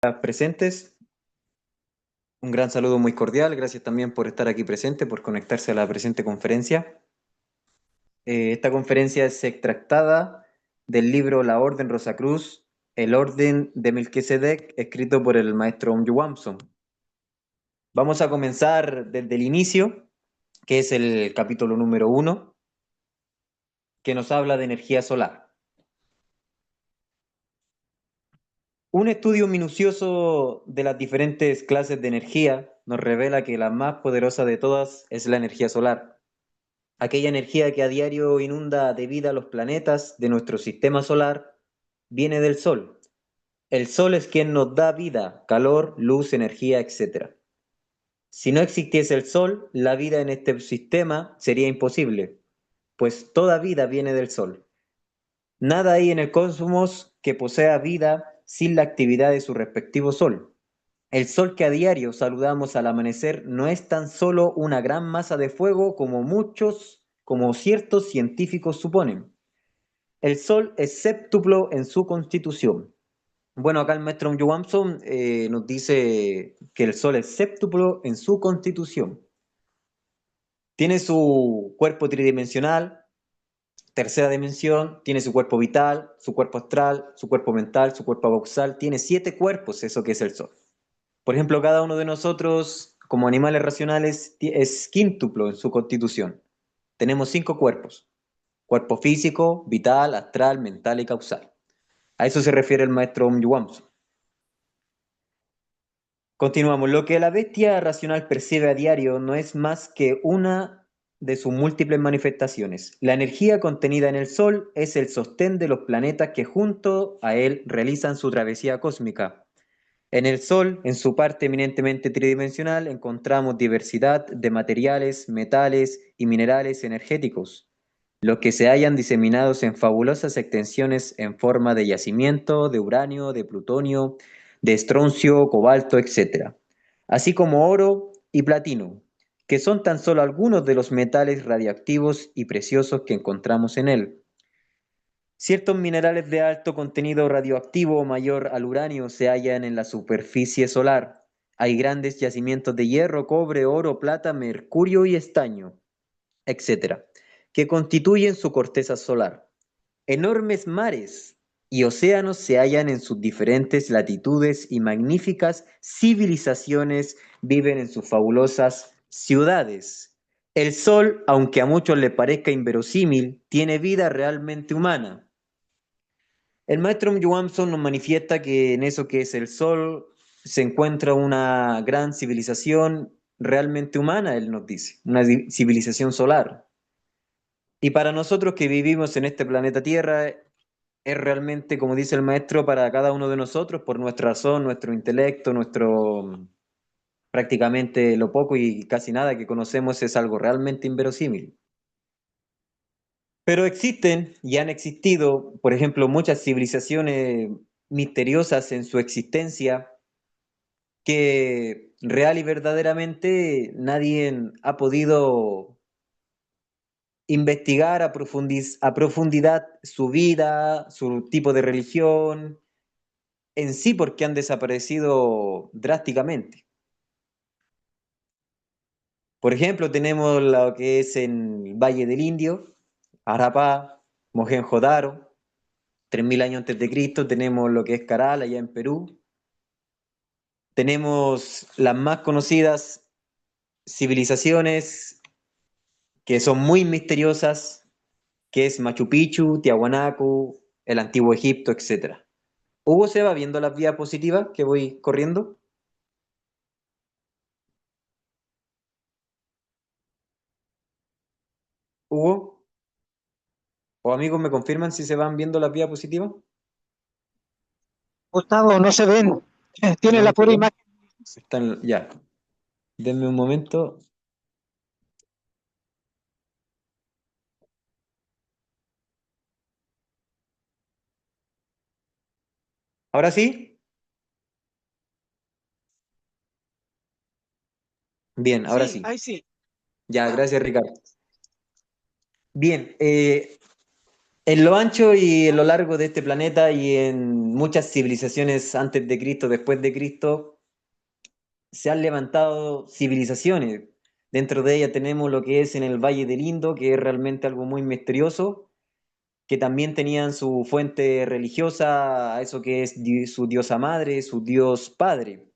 Presentes. Un gran saludo muy cordial. Gracias también por estar aquí presente, por conectarse a la presente conferencia. Esta conferencia es extractada del libro La Orden Rosacruz, El Orden de Melquisedec, escrito por el maestro Omyu Wamson. Vamos a comenzar desde el inicio, que es el capítulo número 1, que nos habla de energía solar. Un estudio minucioso de las diferentes clases de energía nos revela que la más poderosa de todas es la energía solar, aquella energía que a diario inunda de vida los planetas de nuestro sistema solar, viene del Sol. El Sol es quien nos da vida, calor, luz, energía, etc. Si no existiese el Sol, la vida en este sistema sería imposible, pues toda vida viene del Sol. Nada hay en el cosmos que posea vida sin la actividad de su respectivo Sol. El Sol que a diario saludamos al amanecer no es tan solo una gran masa de fuego como ciertos científicos suponen. El Sol es séptuplo en su constitución. Bueno, acá el maestro Johansson nos dice que el Sol es séptuplo en su constitución. Tiene su cuerpo tridimensional, tercera dimensión, tiene su cuerpo vital, su cuerpo astral, su cuerpo mental, su cuerpo abaxal, tiene 7 cuerpos, eso que es el Sol. Por ejemplo, cada uno de nosotros, como animales racionales, es quíntuplo en su constitución. Tenemos 5 cuerpos: cuerpo físico, vital, astral, mental y causal. A eso se refiere el maestro Omyu-Wamsu. Continuamos. Lo que la bestia racional percibe a diario no es más que una de sus múltiples manifestaciones. La energía contenida en el Sol es el sostén de los planetas que junto a él realizan su travesía cósmica. En el Sol, en su parte eminentemente tridimensional, encontramos diversidad de materiales, metales y minerales energéticos, los que se hallan diseminados en fabulosas extensiones en forma de yacimiento, de uranio, de plutonio, de estroncio, cobalto, etc., así como oro y platino, que son tan solo algunos de los metales radiactivos y preciosos que encontramos en él. Ciertos minerales de alto contenido radioactivo mayor al uranio se hallan en la superficie solar. Hay grandes yacimientos de hierro, cobre, oro, plata, mercurio y estaño, etc., que constituyen su corteza solar. Enormes mares y océanos se hallan en sus diferentes latitudes y magníficas civilizaciones viven en sus fabulosas ciudades. El Sol, aunque a muchos les parezca inverosímil, tiene vida realmente humana. El maestro Johansson nos manifiesta que en eso que es el Sol se encuentra una gran civilización realmente humana, él nos dice, una civilización solar. Y para nosotros que vivimos en este planeta Tierra, es realmente, como dice el maestro, para cada uno de nosotros, por nuestra razón, nuestro intelecto, prácticamente lo poco y casi nada que conocemos es algo realmente inverosímil. Pero existen y han existido, por ejemplo, muchas civilizaciones misteriosas en su existencia que real y verdaderamente nadie ha podido investigar a profundidad su vida, su tipo de religión, en sí porque han desaparecido drásticamente. Por ejemplo, tenemos lo que es en el Valle del Indio, Harapá, Mohenjo-Daro, 3000 años antes de Cristo, tenemos lo que es Caral, allá en Perú. Tenemos las más conocidas civilizaciones que son muy misteriosas, que es Machu Picchu, Tiahuanaco, el Antiguo Egipto, etcétera. Hugo se va viendo las diapositivas que voy corriendo. Hugo o amigos, ¿me confirman si se van viendo las diapositivas? Gustavo, no se ven. Tiene ¿No la se pura ven? imagen. Están, ya. Denme un momento. ¿Ahora sí? Bien, ahora Sí, sí. ahí sí. Ya, gracias, Ricardo. Bien, En lo ancho y en lo largo de este planeta y en muchas civilizaciones antes de Cristo, después de Cristo, se han levantado civilizaciones. Dentro de ellas tenemos lo que es en el Valle del Indo, que es realmente algo muy misterioso, que también tenían su fuente religiosa, a eso que es su diosa madre, su dios padre.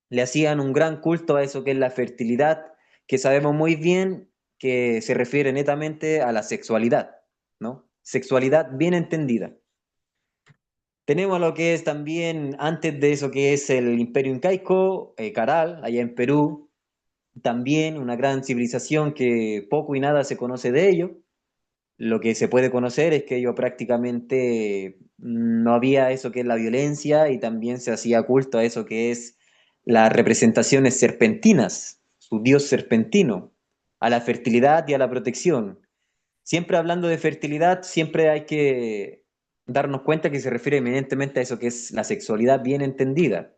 Le hacían un gran culto a eso que es la fertilidad, que sabemos muy bien que se refiere netamente a la sexualidad, ¿no? Sexualidad bien entendida. Tenemos lo que es también, antes de eso que es el Imperio Incaico, Caral, allá en Perú, también una gran civilización que poco y nada se conoce de ello. Lo que se puede conocer es que ellos prácticamente no había eso que es la violencia y también se hacía culto a eso que es las representaciones serpentinas, su dios serpentino, a la fertilidad y a la protección. Siempre hablando de fertilidad, siempre hay que darnos cuenta que se refiere eminentemente a eso que es la sexualidad bien entendida.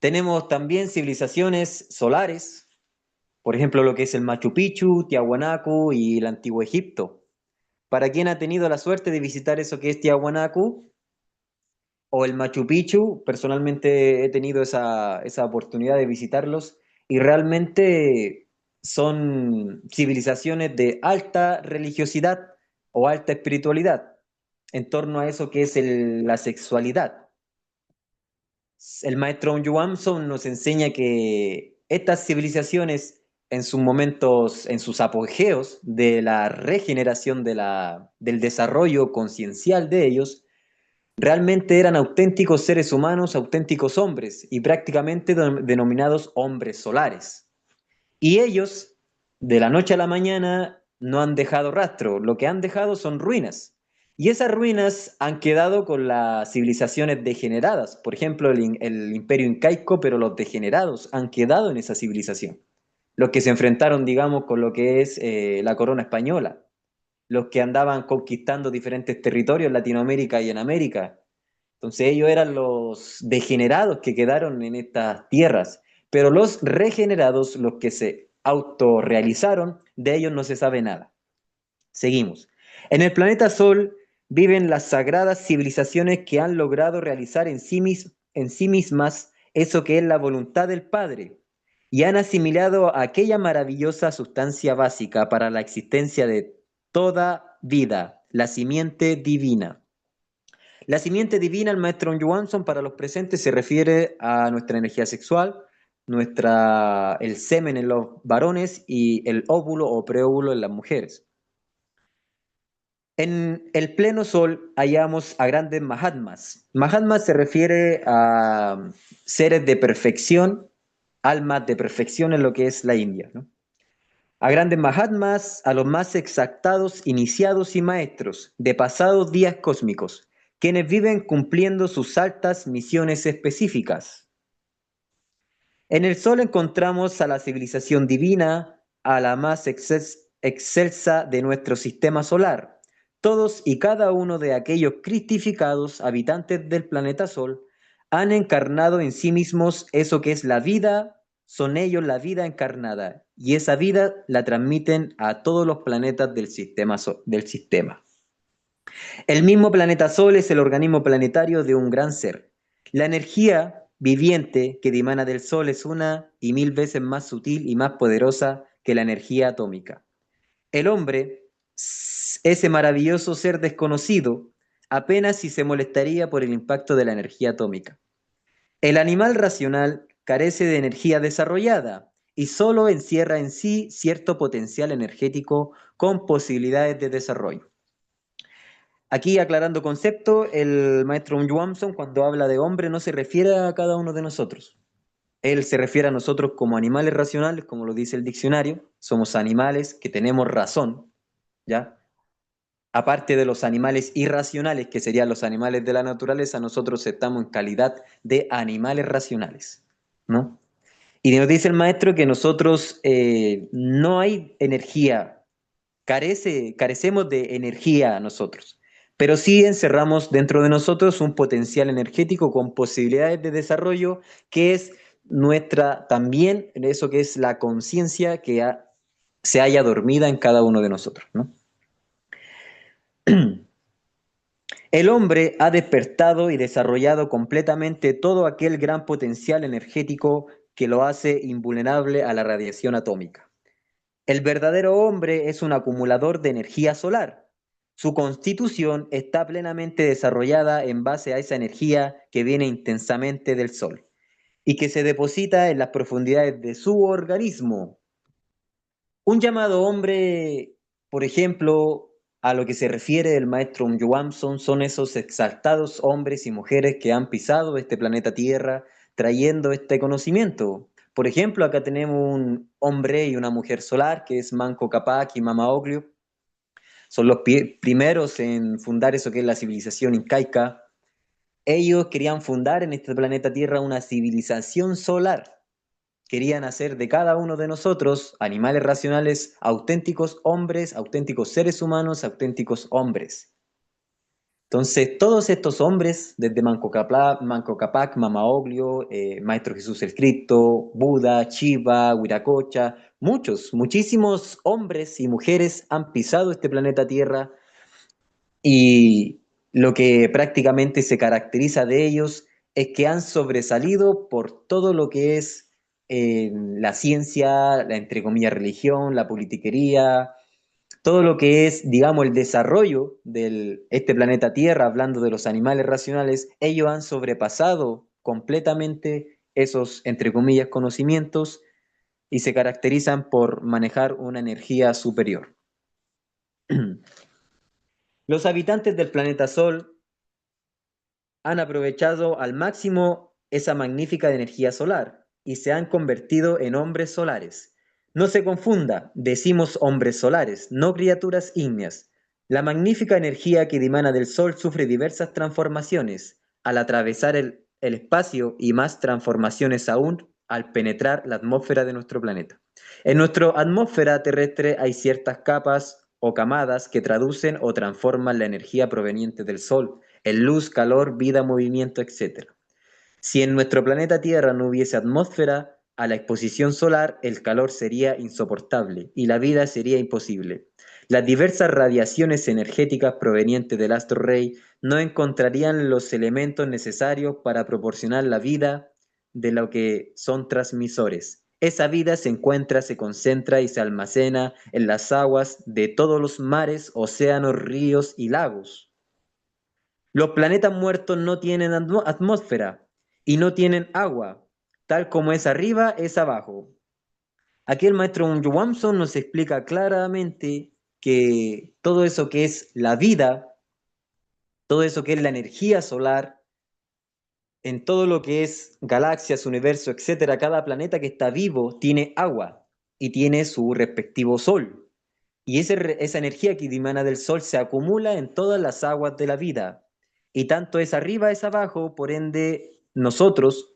Tenemos también civilizaciones solares, por ejemplo, lo que es el Machu Picchu, Tiahuanaco y el Antiguo Egipto. Para quien ha tenido la suerte de visitar eso que es Tiahuanaco o el Machu Picchu, personalmente he tenido esa oportunidad de visitarlos y realmente son civilizaciones de alta religiosidad o alta espiritualidad en torno a eso que es la sexualidad. El maestro Johansson nos enseña que estas civilizaciones en sus momentos, en sus apogeos de la regeneración del desarrollo conciencial de ellos, realmente eran auténticos seres humanos, auténticos hombres y prácticamente denominados hombres solares. Y ellos, de la noche a la mañana, no han dejado rastro, lo que han dejado son ruinas. Y esas ruinas han quedado con las civilizaciones degeneradas, por ejemplo, el imperio incaico, pero los degenerados han quedado en esa civilización. Los que se enfrentaron, digamos, con lo que es la corona española, los que andaban conquistando diferentes territorios en Latinoamérica y en América. Entonces ellos eran los degenerados que quedaron en estas tierras, pero los regenerados, los que se autorrealizaron, de ellos no se sabe nada. Seguimos. En el planeta Sol viven las sagradas civilizaciones que han logrado realizar en sí mismas eso que es la voluntad del Padre y han asimilado aquella maravillosa sustancia básica para la existencia de toda vida, la simiente divina. La simiente divina, el maestro Johansson, para los presentes se refiere a nuestra energía sexual, el semen en los varones y el óvulo o preóvulo en las mujeres. En el pleno sol hallamos a grandes Mahatmas. Mahatmas se refiere a seres de perfección, almas de perfección en lo que es la India, ¿no? A grandes Mahatmas, a los más exactados iniciados y maestros de pasados días cósmicos, quienes viven cumpliendo sus altas misiones específicas. En el Sol encontramos a la civilización divina, a la más excelsa de nuestro sistema solar. Todos y cada uno de aquellos cristificados habitantes del planeta Sol han encarnado en sí mismos eso que es la vida, son ellos la vida encarnada, y esa vida la transmiten a todos los planetas del sistema. El mismo planeta Sol es el organismo planetario de un gran ser. La energía viviente que dimana del Sol es una y mil veces más sutil y más poderosa que la energía atómica. El hombre, ese maravilloso ser desconocido, apenas si se molestaría por el impacto de la energía atómica. El animal racional carece de energía desarrollada y solo encierra en sí cierto potencial energético con posibilidades de desarrollo. Aquí aclarando concepto, el maestro Johansson cuando habla de hombre no se refiere a cada uno de nosotros. Él se refiere a nosotros como animales racionales, como lo dice el diccionario. Somos animales que tenemos razón, ¿ya? Aparte de los animales irracionales, que serían los animales de la naturaleza, nosotros estamos en calidad de animales racionales, ¿no? Y nos dice el maestro que nosotros no hay energía, carecemos de energía nosotros, pero sí encerramos dentro de nosotros un potencial energético con posibilidades de desarrollo que es nuestra también, eso que es la conciencia se halla dormida en cada uno de nosotros, ¿no? El hombre ha despertado y desarrollado completamente todo aquel gran potencial energético que lo hace invulnerable a la radiación atómica. El verdadero hombre es un acumulador de energía solar. Su constitución está plenamente desarrollada en base a esa energía que viene intensamente del Sol y que se deposita en las profundidades de su organismo. Un llamado hombre, por ejemplo, a lo que se refiere el maestro Johansson, son esos exaltados hombres y mujeres que han pisado este planeta Tierra trayendo este conocimiento. Por ejemplo, acá tenemos un hombre y una mujer solar, que es Manco Cápac y Mama Ocllo. Son los primeros en fundar eso que es la civilización incaica. Ellos querían fundar en este planeta Tierra una civilización solar. Querían hacer de cada uno de nosotros animales racionales, auténticos hombres, auténticos seres humanos, auténticos hombres. Entonces, todos estos hombres, desde Manco Cápac, Mama Oglio, Maestro Jesús el Cristo, Buda, Shiva, Huiracocha, muchísimos hombres y mujeres han pisado este planeta Tierra y lo que prácticamente se caracteriza de ellos es que han sobresalido por todo lo que es la ciencia, la entre comillas religión, la politiquería, todo lo que es, digamos, el desarrollo de este planeta Tierra, hablando de los animales racionales, ellos han sobrepasado completamente esos, entre comillas, conocimientos y se caracterizan por manejar una energía superior. Los habitantes del planeta Sol han aprovechado al máximo esa magnífica energía solar y se han convertido en hombres solares. No se confunda, decimos hombres solares, no criaturas ígneas. La magnífica energía que dimana del Sol sufre diversas transformaciones al atravesar el espacio y más transformaciones aún al penetrar la atmósfera de nuestro planeta. En nuestra atmósfera terrestre hay ciertas capas o camadas que traducen o transforman la energía proveniente del Sol en luz, calor, vida, movimiento, etc. Si en nuestro planeta Tierra no hubiese atmósfera, a la exposición solar el calor sería insoportable y la vida sería imposible. Las diversas radiaciones energéticas provenientes del astro rey no encontrarían los elementos necesarios para proporcionar la vida de lo que son transmisores. Esa vida se encuentra, se concentra y se almacena en las aguas de todos los mares, océanos, ríos y lagos. Los planetas muertos no tienen atmósfera y no tienen agua. Tal como es arriba, es abajo. Aquí el maestro Johansson nos explica claramente que todo eso que es la vida, todo eso que es la energía solar, en todo lo que es galaxias, universo, etcétera, cada planeta que está vivo tiene agua y tiene su respectivo sol. Y esa energía que dimana del Sol se acumula en todas las aguas de la vida. Y tanto es arriba es abajo, por ende nosotros,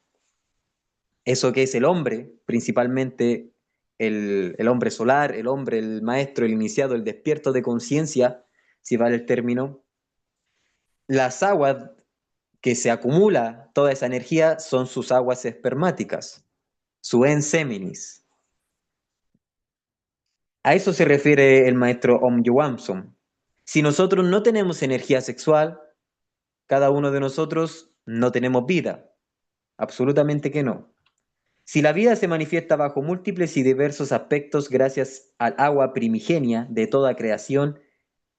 eso que es el hombre, principalmente el hombre solar, el hombre, el maestro, el iniciado, el despierto de conciencia, si vale el término, las aguas que se acumula toda esa energía son sus aguas espermáticas, su enseminis. A eso se refiere el maestro Om Johansson. Si nosotros no tenemos energía sexual, cada uno de nosotros no tenemos vida. Absolutamente que no. Si la vida se manifiesta bajo múltiples y diversos aspectos gracias al agua primigenia de toda creación,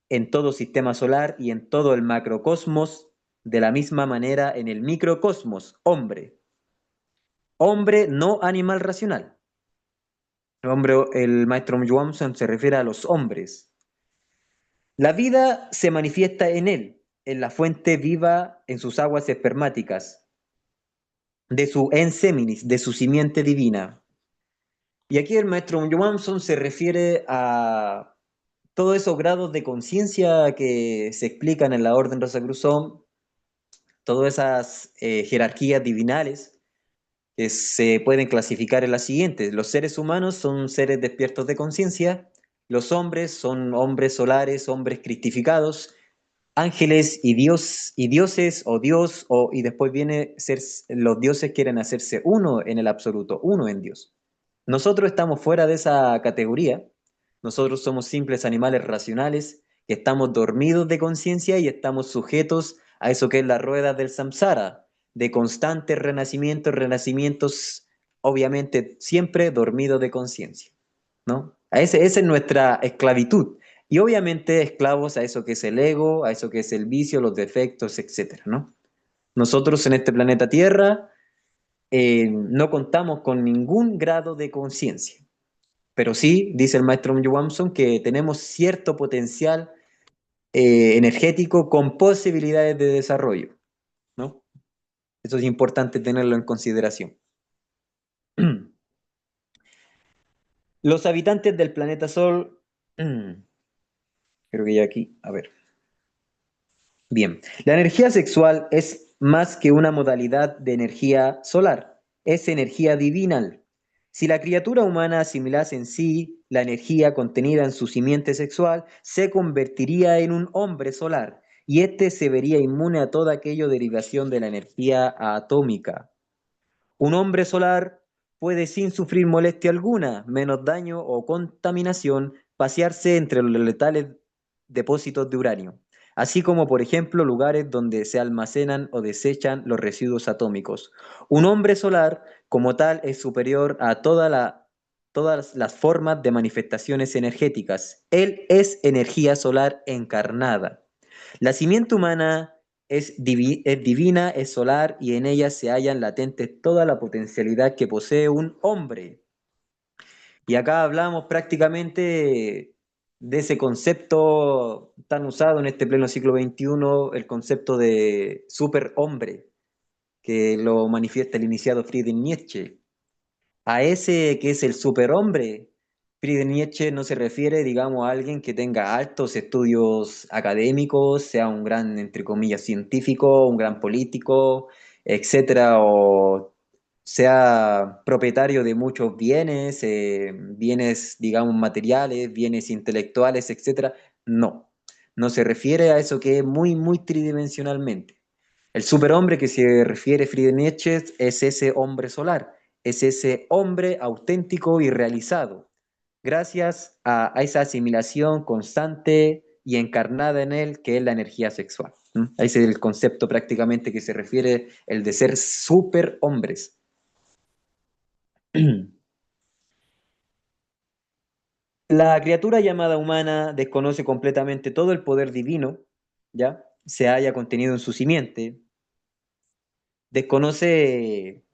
en todo sistema solar y en todo el macrocosmos, de la misma manera en el microcosmos, hombre. Hombre no animal racional. El maestro Johansson se refiere a los hombres. La vida se manifiesta en él, en la fuente viva, en sus aguas espermáticas, de su enseminis, de su simiente divina. Y aquí el maestro Johansson se refiere a todos esos grados de conciencia que se explican en la Orden Rosacruzón, todas esas jerarquías divinales que se pueden clasificar en las siguientes. Los seres humanos son seres despiertos de conciencia, los hombres son hombres solares, hombres cristificados, ángeles y dioses o Dios, y después viene ser, los dioses quieren hacerse uno en el absoluto, uno en Dios. Nosotros estamos fuera de esa categoría, nosotros somos simples animales racionales que estamos dormidos de conciencia y estamos sujetos a eso que es la rueda del samsara, de constantes renacimientos, renacimientos, obviamente siempre dormidos de conciencia, ¿no? Esa es nuestra esclavitud. Y obviamente esclavos a eso que es el ego, a eso que es el vicio, los defectos, etcétera, ¿no? Nosotros en este planeta Tierra no contamos con ningún grado de conciencia, pero sí, dice el maestro Johansson, que tenemos cierto potencial energético con posibilidades de desarrollo, ¿no? Eso es importante tenerlo en consideración. Los habitantes del planeta Sol, creo que ya aquí, a ver. Bien, la energía sexual es más que una modalidad de energía solar, es energía divinal. Si la criatura humana asimilase en sí la energía contenida en su simiente sexual, se convertiría en un hombre solar, y éste se vería inmune a toda aquello derivación de la energía atómica. Un hombre solar puede, sin sufrir molestia alguna, menos daño o contaminación, pasearse entre los letales depósitos de uranio, así como, por ejemplo, lugares donde se almacenan o desechan los residuos atómicos. Un hombre solar, como tal, es superior a todas las formas de manifestaciones energéticas. Él es energía solar encarnada. La simiente humana es divina, es solar y en ella se hallan latentes toda la potencialidad que posee un hombre. Y acá hablamos prácticamente de ese concepto tan usado en este pleno siglo XXI, el concepto de superhombre, que lo manifiesta el iniciado Friedrich Nietzsche. A ese que es el superhombre, Friedrich Nietzsche no se refiere, digamos, a alguien que tenga altos estudios académicos, sea un gran, entre comillas, científico, un gran político, etcétera, o sea propietario de muchos bienes, bienes, digamos, materiales, bienes intelectuales, etcétera. No, no se refiere a eso que es muy, muy tridimensionalmente. El superhombre que se refiere Friedrich Nietzsche es ese hombre solar, es ese hombre auténtico y realizado, gracias a esa asimilación constante y encarnada en él que es la energía sexual. Ese es el concepto prácticamente que se refiere el de ser superhombres. La criatura llamada humana desconoce completamente todo el poder divino, ¿ya? Se haya contenido en su simiente, desconoce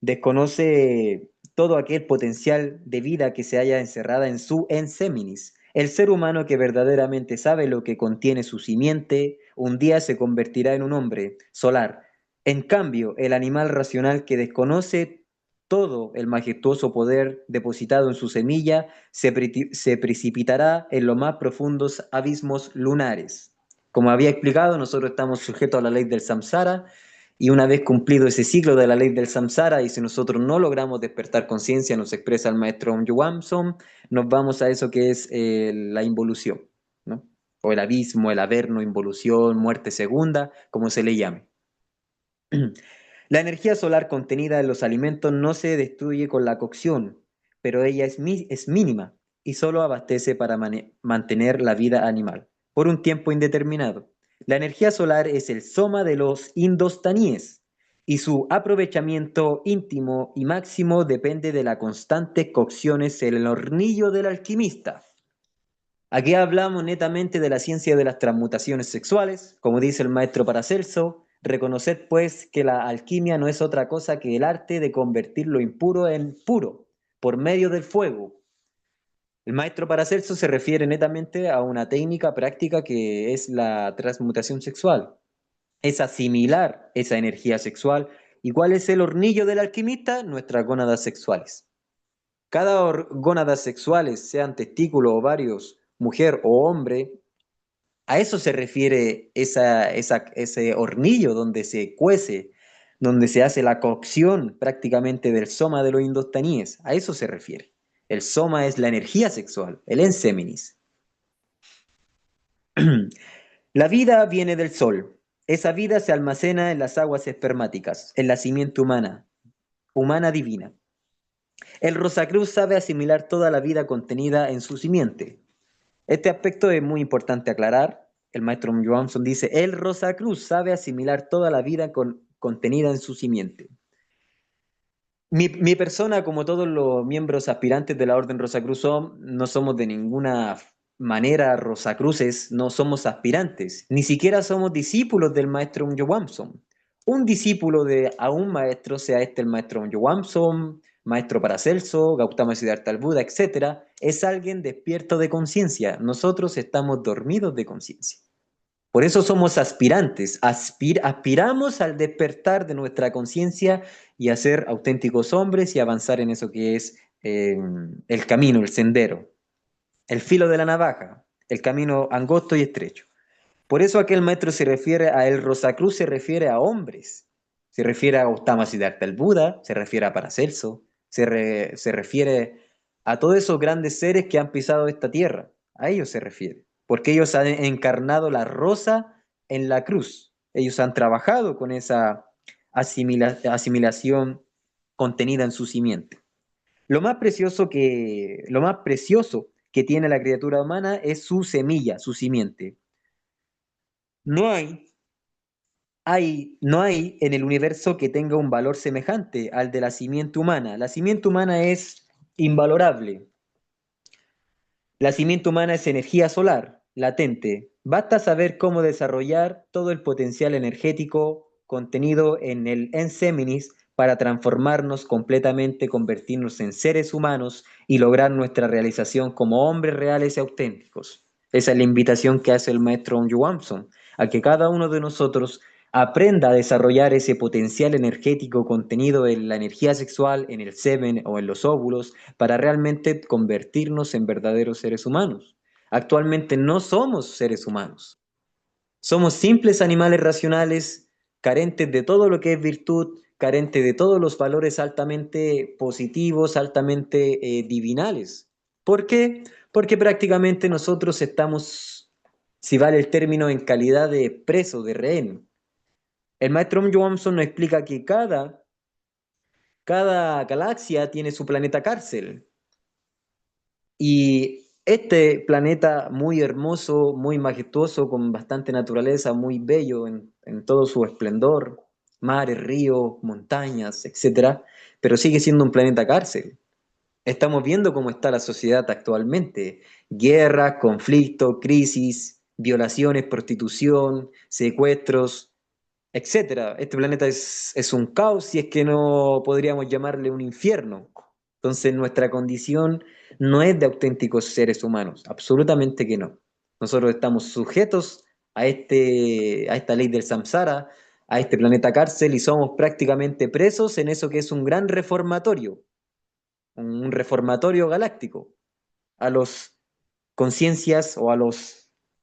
desconoce todo aquel potencial de vida que se haya encerrada en su enseminis. El ser humano que verdaderamente sabe lo que contiene su simiente, un día se convertirá en un hombre solar. En cambio, el animal racional que desconoce todo el majestuoso poder depositado en su semilla, se precipitará en los más profundos abismos lunares. Como había explicado, nosotros estamos sujetos a la ley del samsara, y una vez cumplido ese ciclo de la ley del samsara, y si nosotros no logramos despertar conciencia, nos expresa el maestro Om Yuamson, nos vamos a eso que es la involución, ¿no? O el abismo, el averno, involución, muerte segunda, como se le llame. La energía solar contenida en los alimentos no se destruye con la cocción, pero ella es mínima y solo abastece para mantener la vida animal por un tiempo indeterminado. La energía solar es el soma de los indostaníes y su aprovechamiento íntimo y máximo depende de la constante cocciones en el hornillo del alquimista. Aquí hablamos netamente de la ciencia de las transmutaciones sexuales, como dice el maestro Paracelso. Reconocer pues que la alquimia no es otra cosa que el arte de convertir lo impuro en puro por medio del fuego. El maestro Paracelso se refiere netamente a una técnica práctica que es la transmutación sexual. Es asimilar esa energía sexual. ¿Y cuál es el hornillo del alquimista? Nuestras gónadas sexuales. Cada gónadas sexuales, sean testículos, ovarios, mujer o hombre, a eso se refiere ese hornillo donde se cuece, donde se hace la cocción prácticamente del soma de los indostaníes. A eso se refiere. El soma es la energía sexual, el enseminis. La vida viene del sol. Esa vida se almacena en las aguas espermáticas, en la simiente humana, humana divina. El Rosacruz sabe asimilar toda la vida contenida en su simiente. Este aspecto es muy importante aclarar. El maestro Johansson dice, el Rosacruz sabe asimilar toda la vida contenida en su simiente. Mi persona, como todos los miembros aspirantes de la Orden Rosacruz son, no somos de ninguna manera Rosacruces, no somos aspirantes, ni siquiera somos discípulos del maestro Johansson. Un discípulo de a un maestro, sea este el maestro Johansson, maestro Paracelso, Gautama Siddhartha el Buda, etcétera, es alguien despierto de conciencia. Nosotros estamos dormidos de conciencia. Por eso somos aspirantes, aspiramos al despertar de nuestra conciencia y a ser auténticos hombres y avanzar en eso que es el camino, el sendero, el filo de la navaja, el camino angosto y estrecho. Por eso aquel maestro se refiere a el Rosacruz, se refiere a hombres, se refiere a Gautama Siddhartha el Buda, se refiere a Paracelso, se refiere a todos esos grandes seres que han pisado esta tierra, a ellos se refiere, porque ellos han encarnado la rosa en la cruz, ellos han trabajado con esa asimilación contenida en su simiente. Lo más precioso que tiene la criatura humana es su semilla, su simiente. No no hay en el universo que tenga un valor semejante al de la simiente humana. La simiente humana es invalorable. La simiente humana es energía solar, latente. Basta saber cómo desarrollar todo el potencial energético contenido en el enseminis para transformarnos completamente, convertirnos en seres humanos y lograr nuestra realización como hombres reales y auténticos. Esa es la invitación que hace el maestro Johansson, a que cada uno de nosotros aprenda a desarrollar ese potencial energético contenido en la energía sexual, en el semen o en los óvulos, para realmente convertirnos en verdaderos seres humanos. Actualmente no somos seres humanos. Somos simples animales racionales, carentes de todo lo que es virtud, carentes de todos los valores altamente positivos, altamente divinales. ¿Por qué? Porque prácticamente nosotros estamos, si vale el término, en calidad de preso, de rehén. El maestro Johansson nos explica que cada galaxia tiene su planeta cárcel. Y este planeta muy hermoso, muy majestuoso, con bastante naturaleza, muy bello en todo su esplendor, mares, ríos, montañas, etcétera, pero sigue siendo un planeta cárcel. Estamos viendo cómo está la sociedad actualmente: guerras, conflictos, crisis, violaciones, prostitución, secuestros, etcétera. Este planeta es un caos, si es que no podríamos llamarle un infierno. Entonces nuestra condición no es de auténticos seres humanos, absolutamente que no. Nosotros estamos sujetos a esta ley del samsara, a este planeta cárcel, y somos prácticamente presos en eso que es un gran reformatorio, un reformatorio galáctico, a los conciencias o a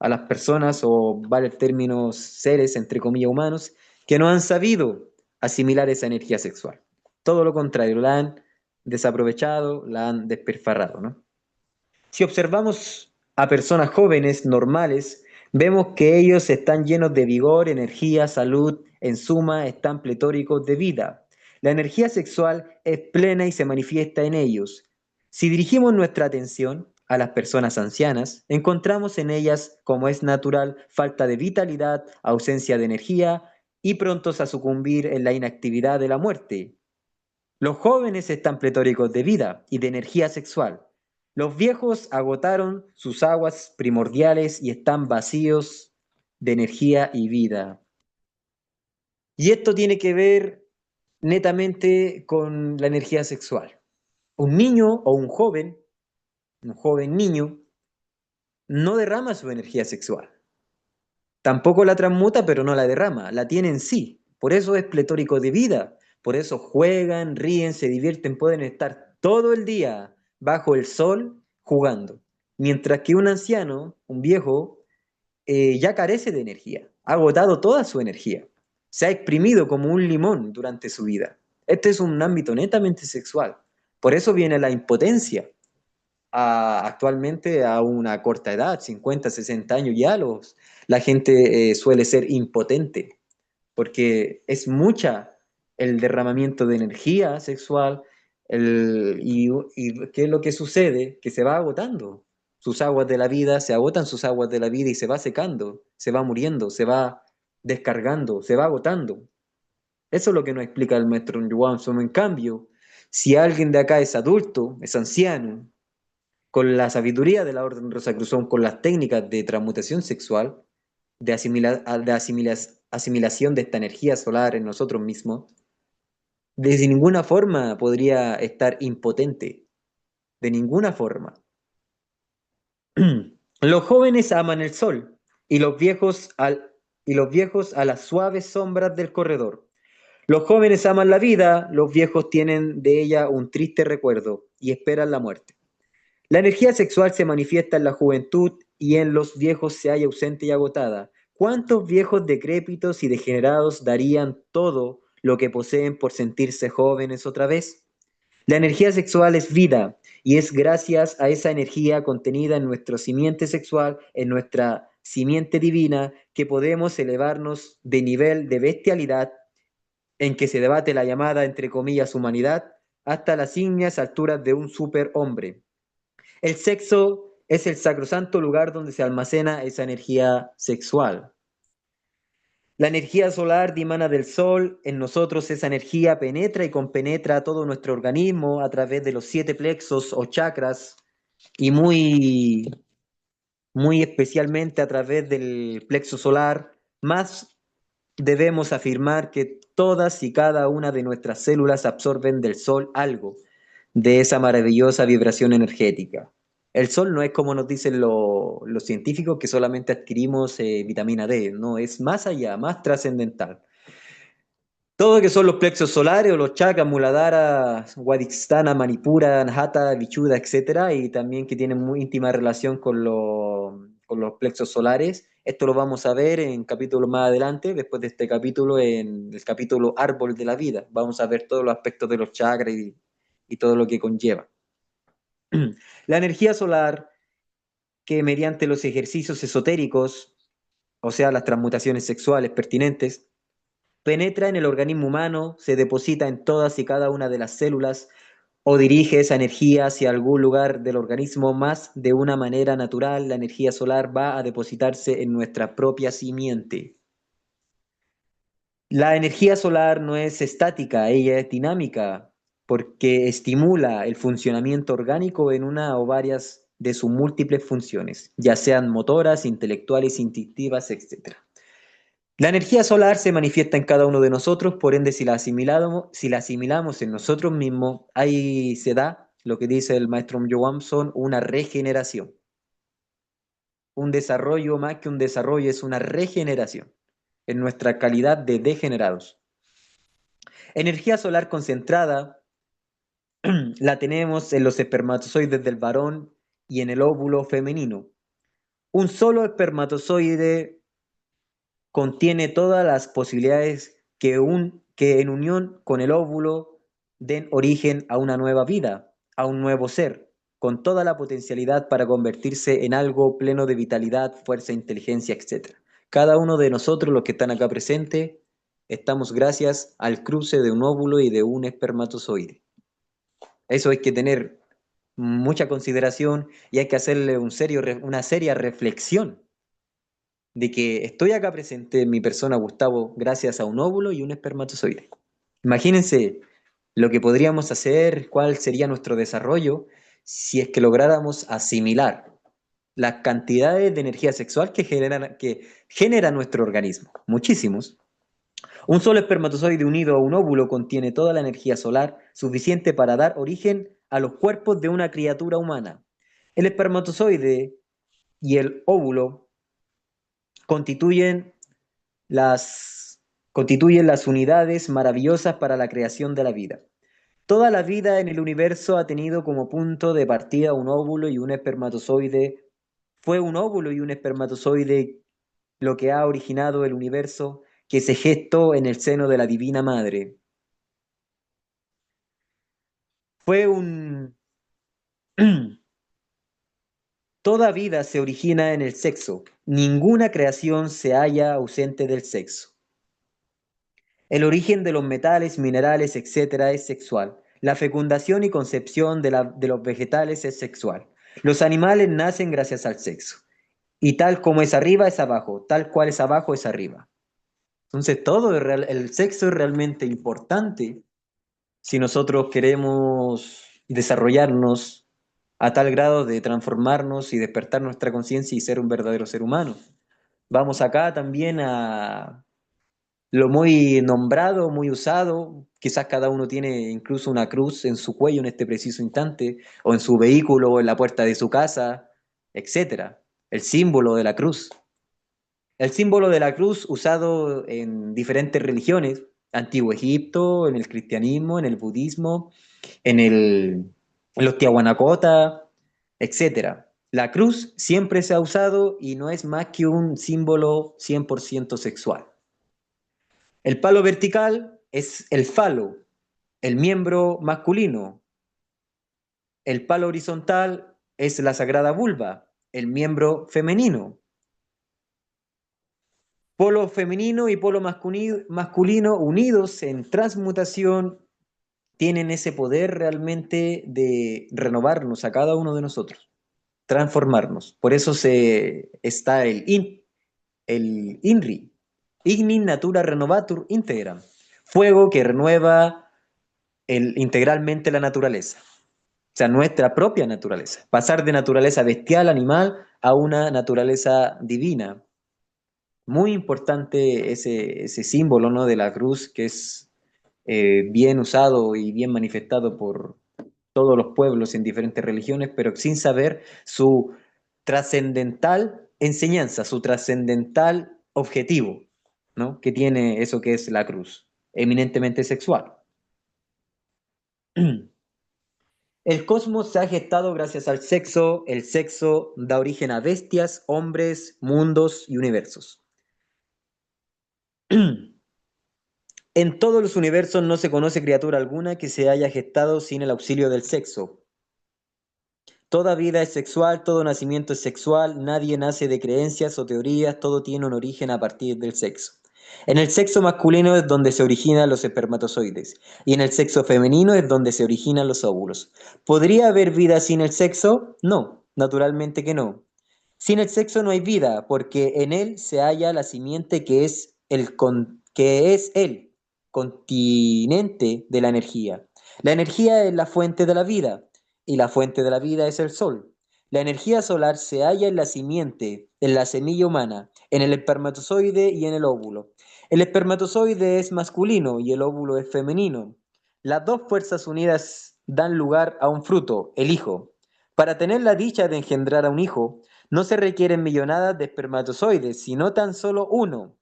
las personas, o vale el término seres, entre comillas, humanos, que no han sabido asimilar esa energía sexual. Todo lo contrario, la han desaprovechado, la han despilfarrado, ¿no? Si observamos a personas jóvenes, normales, vemos que ellos están llenos de vigor, energía, salud, en suma, están pletóricos de vida. La energía sexual es plena y se manifiesta en ellos. Si dirigimos nuestra atención a las personas ancianas, encontramos en ellas, como es natural, falta de vitalidad, ausencia de energía y prontos a sucumbir en la inactividad de la muerte. Los jóvenes están pletóricos de vida y de energía sexual. Los viejos agotaron sus aguas primordiales y están vacíos de energía y vida. Y esto tiene que ver netamente con la energía sexual. Un niño o un joven niño, no derrama su energía sexual. Tampoco la transmuta, pero no la derrama, la tiene en sí. Por eso es pletórico de vida. Por eso juegan, ríen, se divierten, pueden estar todo el día bajo el sol jugando. Mientras que un anciano, un viejo, ya carece de energía, ha agotado toda su energía, se ha exprimido como un limón durante su vida. Este es un ámbito netamente sexual. Por eso viene la impotencia. Actualmente a una corta edad, 50, 60 años, la gente suele ser impotente, porque es mucha el derramamiento de energía sexual, y ¿qué es lo que sucede? Que se va agotando. sus aguas de la vida, se agotan sus aguas de la vida y se va secando, se va muriendo, se va descargando, se va agotando. Eso es lo que nos explica el maestro Johansson. En cambio, si alguien de acá es adulto, es anciano, con la sabiduría de la Orden Rosacruzón, con las técnicas de transmutación sexual, asimilación de esta energía solar en nosotros mismos, de ninguna forma podría estar impotente, de ninguna forma. Los jóvenes aman el sol y y los viejos a las suaves sombras del corredor. Los jóvenes aman la vida, los viejos tienen de ella un triste recuerdo y esperan la muerte. La energía sexual se manifiesta en la juventud y en los viejos se halla ausente y agotada. ¿Cuántos viejos decrépitos y degenerados darían todo lo que poseen por sentirse jóvenes otra vez? La energía sexual es vida y es gracias a esa energía contenida en nuestro simiente sexual, en nuestra simiente divina, que podemos elevarnos de nivel de bestialidad en que se debate la llamada, entre comillas, humanidad, hasta las ígneas alturas de un superhombre. El sexo es el sacrosanto lugar donde se almacena esa energía sexual. La energía solar dimana del sol, en nosotros esa energía penetra y compenetra todo nuestro organismo a través de los 7 plexos o chakras y muy especialmente a través del plexo solar. Más debemos afirmar que todas y cada una de nuestras células absorben del sol algo de esa maravillosa vibración energética. El sol no es como nos dicen los científicos que solamente adquirimos vitamina D, no, es más allá, más trascendental. Todo lo que son los plexos solares o los chakras, Muladhara, Swadhisthana, Manipura, Anahata, Vichuddha, etcétera, y también que tienen muy íntima relación con los plexos solares. Esto lo vamos a ver en capítulos más adelante, después de este capítulo, en el capítulo Árbol de la Vida. Vamos a ver todos los aspectos de los chakras y todo lo que conlleva. La energía solar, que mediante los ejercicios esotéricos, o sea, las transmutaciones sexuales pertinentes, penetra en el organismo humano, se deposita en todas y cada una de las células o dirige esa energía hacia algún lugar del organismo más de una manera natural, la energía solar va a depositarse en nuestra propia simiente. La energía solar no es estática, ella es dinámica porque estimula el funcionamiento orgánico en una o varias de sus múltiples funciones, ya sean motoras, intelectuales, instintivas, etc. La energía solar se manifiesta en cada uno de nosotros, por ende, si la asimilamos en nosotros mismos, ahí se da lo que dice el maestro Johansson, una regeneración. Un desarrollo más que un desarrollo es una regeneración en nuestra calidad de degenerados. Energía solar concentrada la tenemos en los espermatozoides del varón y en el óvulo femenino. Un solo espermatozoide contiene todas las posibilidades que en unión con el óvulo den origen a una nueva vida, a un nuevo ser, con toda la potencialidad para convertirse en algo pleno de vitalidad, fuerza, inteligencia, etc. Cada uno de nosotros, los que están acá presentes, estamos gracias al cruce de un óvulo y de un espermatozoide. Eso hay que tener mucha consideración y hay que hacerle una seria reflexión de que estoy acá presente en mi persona, Gustavo, gracias a un óvulo y un espermatozoide. Imagínense lo que podríamos hacer, cuál sería nuestro desarrollo si es que lográramos asimilar las cantidades de energía sexual que genera nuestro organismo. Muchísimos. Un solo espermatozoide unido a un óvulo contiene toda la energía solar suficiente para dar origen a los cuerpos de una criatura humana. El espermatozoide y el óvulo constituyen constituyen las unidades maravillosas para la creación de la vida. Toda la vida en el universo ha tenido como punto de partida un óvulo y un espermatozoide. Fue un óvulo y un espermatozoide lo que ha originado el universo que se gestó en el seno de la Divina Madre. Fue un... Toda vida se origina en el sexo. Ninguna creación se halla ausente del sexo. El origen de los metales, minerales, etcétera, es sexual. La fecundación y concepción de los vegetales es sexual. Los animales nacen gracias al sexo. Y tal como es arriba es abajo, tal cual es abajo es arriba. Entonces todo el sexo es realmente importante si nosotros queremos desarrollarnos a tal grado de transformarnos y despertar nuestra conciencia y ser un verdadero ser humano. Vamos acá también a lo muy nombrado, muy usado, quizás cada uno tiene incluso una cruz en su cuello en este preciso instante, o en su vehículo, o en la puerta de su casa, etcétera. El símbolo de la cruz. El símbolo de la cruz usado en diferentes religiones, Antiguo Egipto, en el cristianismo, en el budismo, en los Tiahuanacota, etcétera. La cruz siempre se ha usado y no es más que un símbolo 100% sexual. El palo vertical es el falo, el miembro masculino. El palo horizontal es la sagrada vulva, el miembro femenino. Polo femenino y polo masculino unidos en transmutación tienen ese poder realmente de renovarnos a cada uno de nosotros, transformarnos. Por eso está el INRI, Igni Natura Renovatur Integram, fuego que renueva integralmente la naturaleza, o sea, nuestra propia naturaleza. Pasar de naturaleza bestial, animal, a una naturaleza divina. Muy importante ese símbolo, ¿no? De la cruz, que es bien usado y bien manifestado por todos los pueblos en diferentes religiones, pero sin saber su trascendental enseñanza, su trascendental objetivo, ¿no? Que tiene eso que es la cruz, eminentemente sexual. El cosmos se ha gestado gracias al sexo, el sexo da origen a bestias, hombres, mundos y universos. En todos los universos no se conoce criatura alguna que se haya gestado sin el auxilio del sexo. Toda vida es sexual, todo nacimiento es sexual, nadie nace de creencias o teorías, todo tiene un origen a partir del sexo. En el sexo masculino es donde se originan los espermatozoides y en el sexo femenino es donde se originan los óvulos. ¿Podría haber vida sin el sexo? No, naturalmente que no. Sin el sexo no hay vida, porque en él se halla la simiente que es el continente de la energía. La energía es la fuente de la vida y la fuente de la vida es el sol. La energía solar se halla en la simiente, en la semilla humana, en el espermatozoide y en el óvulo. El espermatozoide es masculino y el óvulo es femenino. Las dos fuerzas unidas dan lugar a un fruto, el hijo. Para tener la dicha de engendrar a un hijo, no se requieren millonadas de espermatozoides, sino tan solo uno,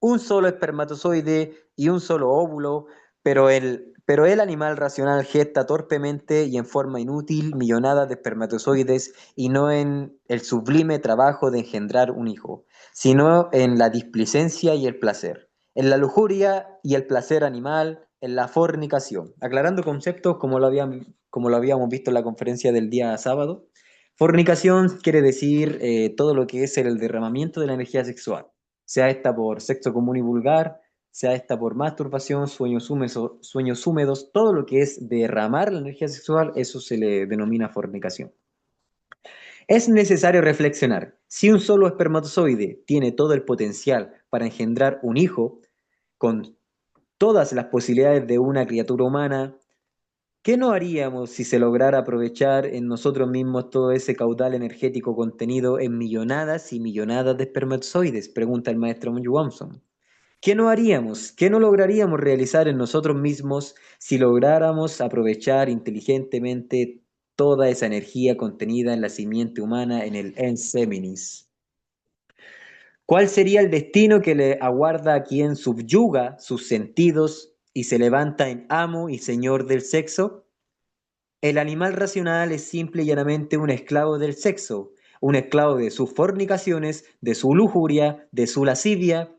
un solo espermatozoide y un solo óvulo, pero el animal racional gesta torpemente y en forma inútil millonadas de espermatozoides y no en el sublime trabajo de engendrar un hijo, sino en la displicencia y el placer, en la lujuria y el placer animal, en la fornicación. Aclarando conceptos como lo habíamos visto en la conferencia del día sábado, fornicación quiere decir todo lo que es el derramamiento de la energía sexual, sea esta por sexo común y vulgar, sea esta por masturbación, sueños húmedos, todo lo que es derramar la energía sexual, eso se le denomina fornicación. Es necesario reflexionar, si un solo espermatozoide tiene todo el potencial para engendrar un hijo, con todas las posibilidades de una criatura humana, ¿qué no haríamos si se lograra aprovechar en nosotros mismos todo ese caudal energético contenido en millonadas y millonadas de espermatozoides? Pregunta el maestro Monju Wamson. ¿Qué no haríamos? ¿Qué no lograríamos realizar en nosotros mismos si lográramos aprovechar inteligentemente toda esa energía contenida en la simiente humana en el Enseminis? ¿Cuál sería el destino que le aguarda a quien subyuga sus sentidos y se levanta en amo y señor del sexo? El animal racional es simple y llanamente un esclavo del sexo, un esclavo de sus fornicaciones, de su lujuria, de su lascivia.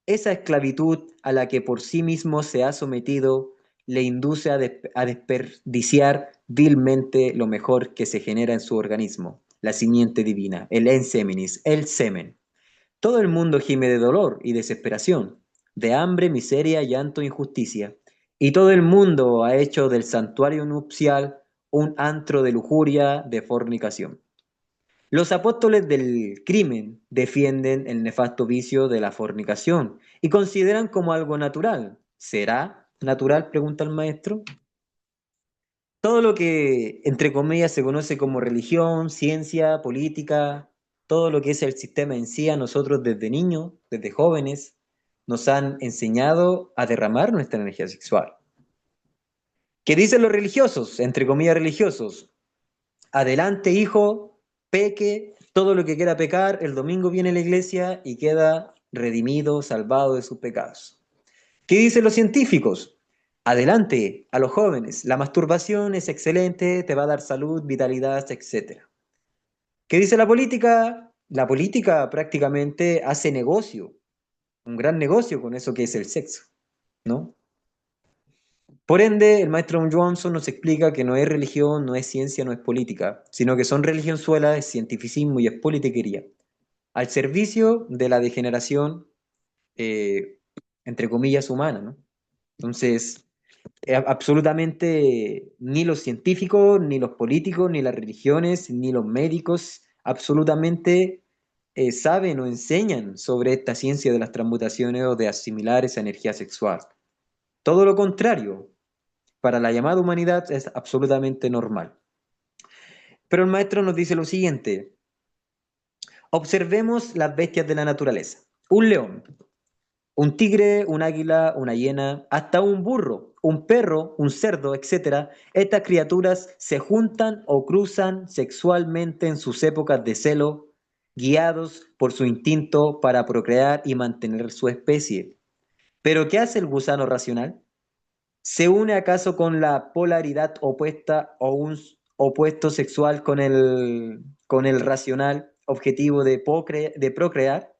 Esa esclavitud a la que por sí mismo se ha sometido le induce a desperdiciar vilmente lo mejor que se genera en su organismo, la simiente divina, el enseminis, el semen. Todo el mundo gime de dolor y desesperación, de hambre, miseria, llanto e injusticia, y todo el mundo ha hecho del santuario nupcial un antro de lujuria, de fornicación. Los apóstoles del crimen defienden el nefasto vicio de la fornicación y consideran como algo natural. ¿Será natural? Pregunta el maestro. Todo lo que, entre comillas, se conoce como religión, ciencia, política, todo lo que es el sistema en sí, a nosotros desde niños, desde jóvenes, nos han enseñado a derramar nuestra energía sexual. ¿Qué dicen los religiosos? Entre comillas religiosos. Adelante, hijo, peque, todo lo que quiera pecar, el domingo viene a la iglesia y queda redimido, salvado de sus pecados. ¿Qué dicen los científicos? Adelante, a los jóvenes, la masturbación es excelente, te va a dar salud, vitalidad, etcétera. ¿Qué dice la política? La política prácticamente hace negocio, un gran negocio con eso que es el sexo, ¿no? Por ende, el maestro Johnson nos explica que no es religión, no es ciencia, no es política, sino que son religionzuelas, es cientificismo y es politiquería, al servicio de la degeneración, eh, entre comillas, humana, ¿no? Entonces, absolutamente ni los científicos, ni los políticos, ni las religiones, ni los médicos, absolutamente saben o enseñan sobre esta ciencia de las transmutaciones o de asimilar esa energía sexual. Todo lo contrario, para la llamada humanidad es absolutamente normal. Pero el maestro nos dice lo siguiente: observemos las bestias de la naturaleza. Un león, un tigre, un águila, una hiena, hasta un burro, un perro, un cerdo, etcétera. Estas criaturas se juntan o cruzan sexualmente en sus épocas de celo, guiados por su instinto para procrear y mantener su especie. ¿Pero qué hace el gusano racional? ¿Se une acaso con la polaridad opuesta o un opuesto sexual con el racional objetivo de procrear?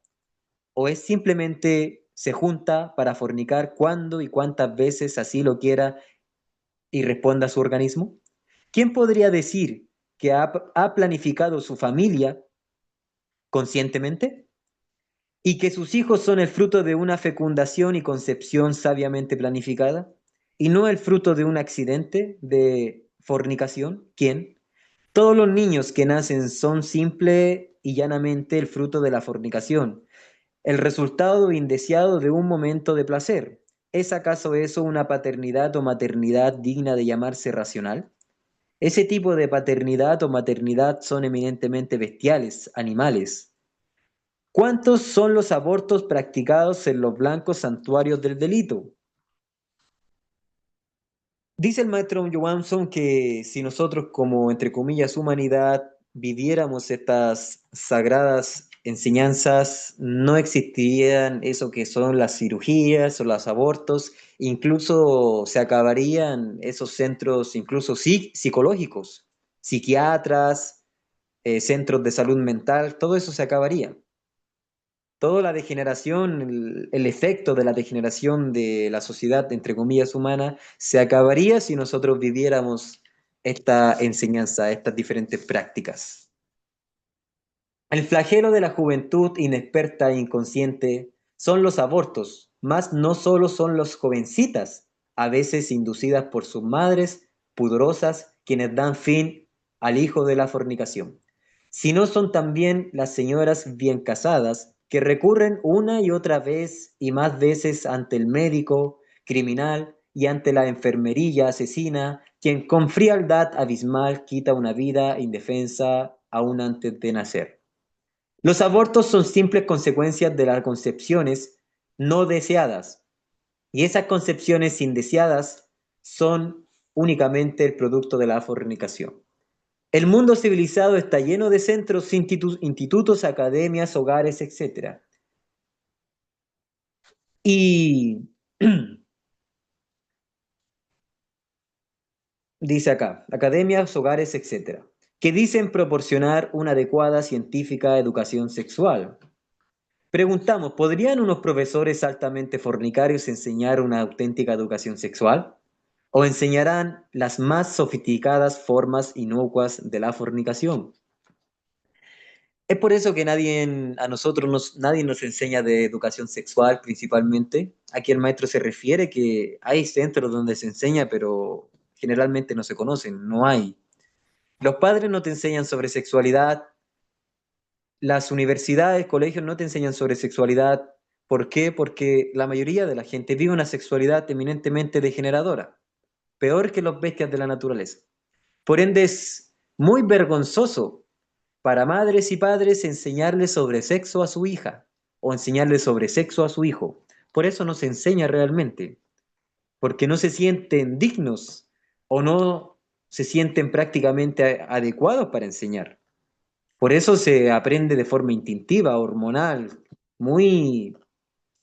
¿O es simplemente se junta para fornicar cuando y cuántas veces así lo quiera y responda a su organismo? ¿Quién podría decir que ha planificado su familia conscientemente y que sus hijos son el fruto de una fecundación y concepción sabiamente planificada y no el fruto de un accidente de fornicación? ¿Quién? Todos los niños que nacen son simple y llanamente el fruto de la fornicación, el resultado indeseado de un momento de placer. ¿Es acaso eso una paternidad o maternidad digna de llamarse racional? Ese tipo de paternidad o maternidad son eminentemente bestiales, animales. ¿Cuántos son los abortos practicados en los blancos santuarios del delito? Dice el maestro Johansson que si nosotros como, entre comillas, humanidad viviéramos estas sagradas enseñanzas, no existirían eso que son las cirugías o los abortos, incluso se acabarían esos centros, incluso psicológicos, psiquiatras, centros de salud mental, todo eso se acabaría. Toda la degeneración, el efecto de la degeneración de la sociedad, entre comillas, humana, se acabaría si nosotros viviéramos esta enseñanza, estas diferentes prácticas. El flagelo de la juventud inexperta e inconsciente son los abortos, mas no solo son las jovencitas, a veces inducidas por sus madres pudorosas, quienes dan fin al hijo de la fornicación, sino son también las señoras bien casadas que recurren una y otra vez y más veces ante el médico criminal y ante la enfermerilla asesina, quien con frialdad abismal quita una vida indefensa aún antes de nacer. Los abortos son simples consecuencias de las concepciones no deseadas, y esas concepciones indeseadas son únicamente el producto de la fornicación. El mundo civilizado está lleno de centros, institutos, academias, hogares, etcétera. Y dice acá, academias, hogares, etcétera, que dicen proporcionar una adecuada científica educación sexual. Preguntamos, ¿podrían unos profesores altamente fornicarios enseñar una auténtica educación sexual? ¿O enseñarán las más sofisticadas formas inocuas de la fornicación? Es por eso que nadie nos enseña de educación sexual principalmente. Aquí el maestro se refiere que hay centros donde se enseña, pero generalmente no se conocen, no hay. Los padres no te enseñan sobre sexualidad, las universidades, colegios no te enseñan sobre sexualidad. ¿Por qué? Porque la mayoría de la gente vive una sexualidad eminentemente degeneradora, peor que los bestias de la naturaleza. Por ende, es muy vergonzoso para madres y padres enseñarle sobre sexo a su hija o enseñarle sobre sexo a su hijo. Por eso no se enseña realmente, porque no se sienten dignos o no se sienten prácticamente adecuados para enseñar. Por eso se aprende de forma instintiva, hormonal, muy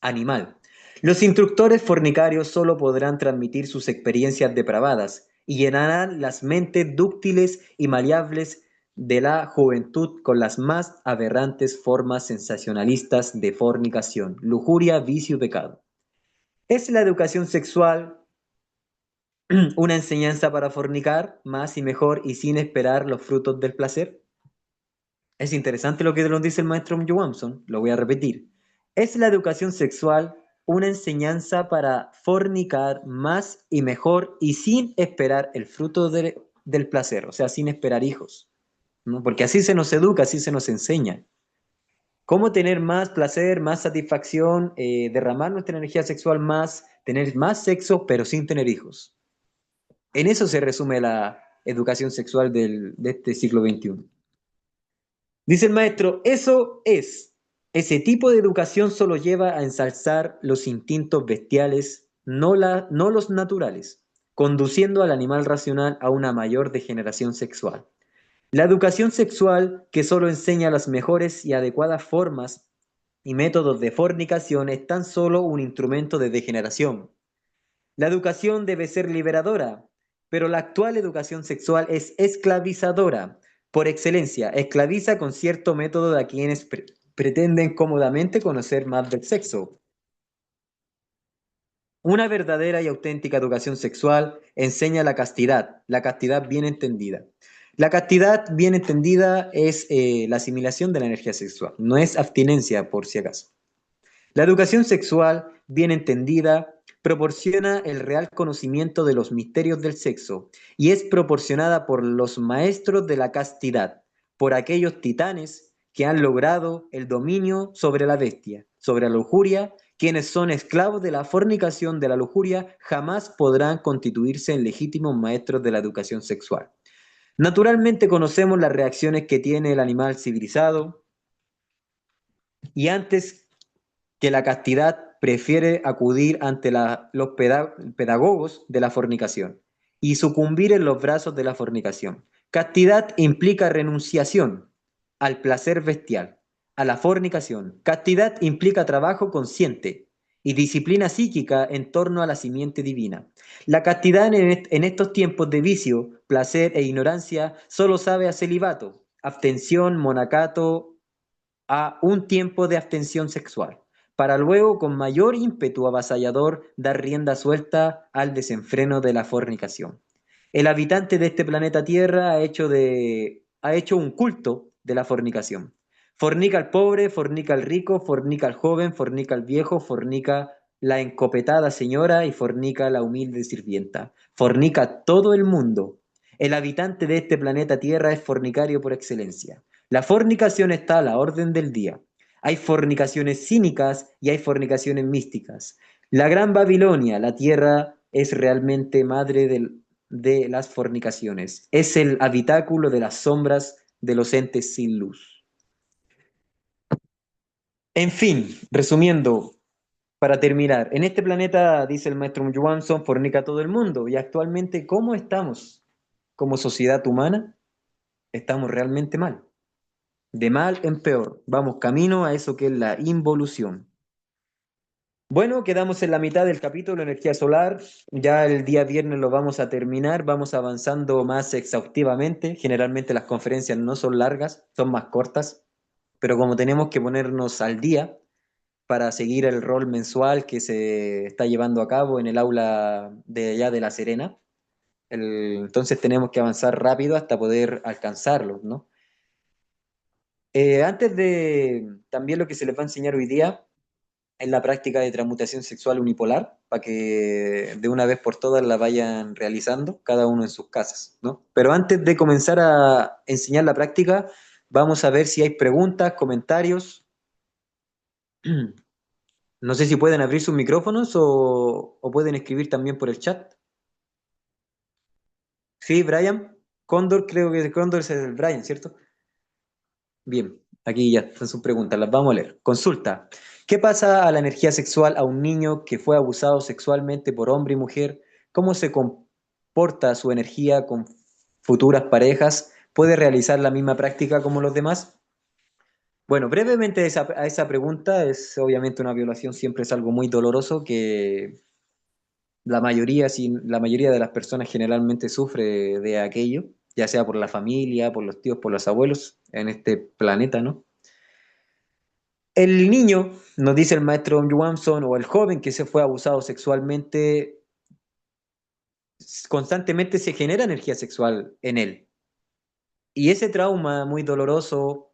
animal. Los instructores fornicarios solo podrán transmitir sus experiencias depravadas y llenarán las mentes dúctiles y maleables de la juventud con las más aberrantes formas sensacionalistas de fornicación, lujuria, vicio y pecado. ¿Es la educación sexual una enseñanza para fornicar más y mejor y sin esperar los frutos del placer? Es interesante lo que nos dice el maestro Johansson, lo voy a repetir. ¿Es la educación sexual una enseñanza para fornicar más y mejor y sin esperar el fruto del placer? O sea, sin esperar hijos, ¿no? Porque así se nos educa, así se nos enseña. ¿Cómo tener más placer, más satisfacción, derramar nuestra energía sexual más, tener más sexo, pero sin tener hijos? En eso se resume la educación sexual de este siglo XXI. Dice el maestro, ese tipo de educación solo lleva a ensalzar los instintos bestiales, no los naturales, conduciendo al animal racional a una mayor degeneración sexual. La educación sexual, que solo enseña las mejores y adecuadas formas y métodos de fornicación, es tan solo un instrumento de degeneración. La educación debe ser liberadora, pero la actual educación sexual es esclavizadora por excelencia. Esclaviza con cierto método a quienes pretenden cómodamente conocer más del sexo. Una verdadera y auténtica educación sexual enseña la castidad bien entendida. La castidad bien entendida es la asimilación de la energía sexual, no es abstinencia por si acaso. La educación sexual, bien entendida, proporciona el real conocimiento de los misterios del sexo y es proporcionada por los maestros de la castidad, por aquellos titanes que han logrado el dominio sobre la bestia, sobre la lujuria, quienes son esclavos de la fornicación de la lujuria, jamás podrán constituirse en legítimos maestros de la educación sexual. Naturalmente conocemos las reacciones que tiene el animal civilizado y antes que la castidad prefiere acudir ante los pedagogos de la fornicación y sucumbir en los brazos de la fornicación. Castidad implica renunciación al placer bestial, a la fornicación. Castidad implica trabajo consciente y disciplina psíquica en torno a la simiente divina. La castidad en estos tiempos de vicio, placer e ignorancia solo sabe a celibato, abstención, monacato, a un tiempo de abstención sexual, para luego con mayor ímpetu avasallador dar rienda suelta al desenfreno de la fornicación. El habitante de este planeta Tierra ha hecho un culto de la fornicación. Fornica al pobre, fornica al rico, fornica al joven, fornica al viejo, fornica la encopetada señora y fornica la humilde sirvienta. Fornica todo el mundo. El habitante de este planeta Tierra es fornicario por excelencia. La fornicación está a la orden del día. Hay fornicaciones cínicas y hay fornicaciones místicas. La gran Babilonia, la tierra, es realmente madre de las fornicaciones. Es el habitáculo de las sombras de los entes sin luz. En fin, resumiendo, para terminar, en este planeta, dice el maestro Johansson, fornica todo el mundo. Y actualmente, ¿cómo estamos como sociedad humana? Estamos realmente mal. De mal en peor. Vamos camino a eso que es la involución. Bueno, quedamos en la mitad del capítulo Energía Solar. Ya el día viernes lo vamos a terminar. Vamos avanzando más exhaustivamente. Generalmente las conferencias no son largas, son más cortas. Pero como tenemos que ponernos al día para seguir el rol mensual que se está llevando a cabo en el aula de allá de La Serena, entonces tenemos que avanzar rápido hasta poder alcanzarlo, ¿no? Antes de también lo que se les va a enseñar hoy día, en la práctica de transmutación sexual unipolar, para que de una vez por todas la vayan realizando, cada uno en sus casas, ¿no? Pero antes de comenzar a enseñar la práctica, vamos a ver si hay preguntas, comentarios. No sé si pueden abrir sus micrófonos o pueden escribir también por el chat. Sí, Brian. Cóndor, creo que Cóndor es el Brian, ¿cierto? Bien, aquí ya están sus preguntas, las vamos a leer. Consulta. ¿Qué pasa a la energía sexual a un niño que fue abusado sexualmente por hombre y mujer? ¿Cómo se comporta su energía con futuras parejas? ¿Puede realizar la misma práctica como los demás? Bueno, brevemente a esa pregunta, es obviamente una violación, siempre es algo muy doloroso que la mayoría de las personas generalmente sufre de aquello, ya sea por la familia, por los tíos, por los abuelos en este planeta, ¿no? El niño, nos dice el maestro Johansson, o el joven que se fue abusado sexualmente, constantemente se genera energía sexual en él. Y ese trauma muy doloroso,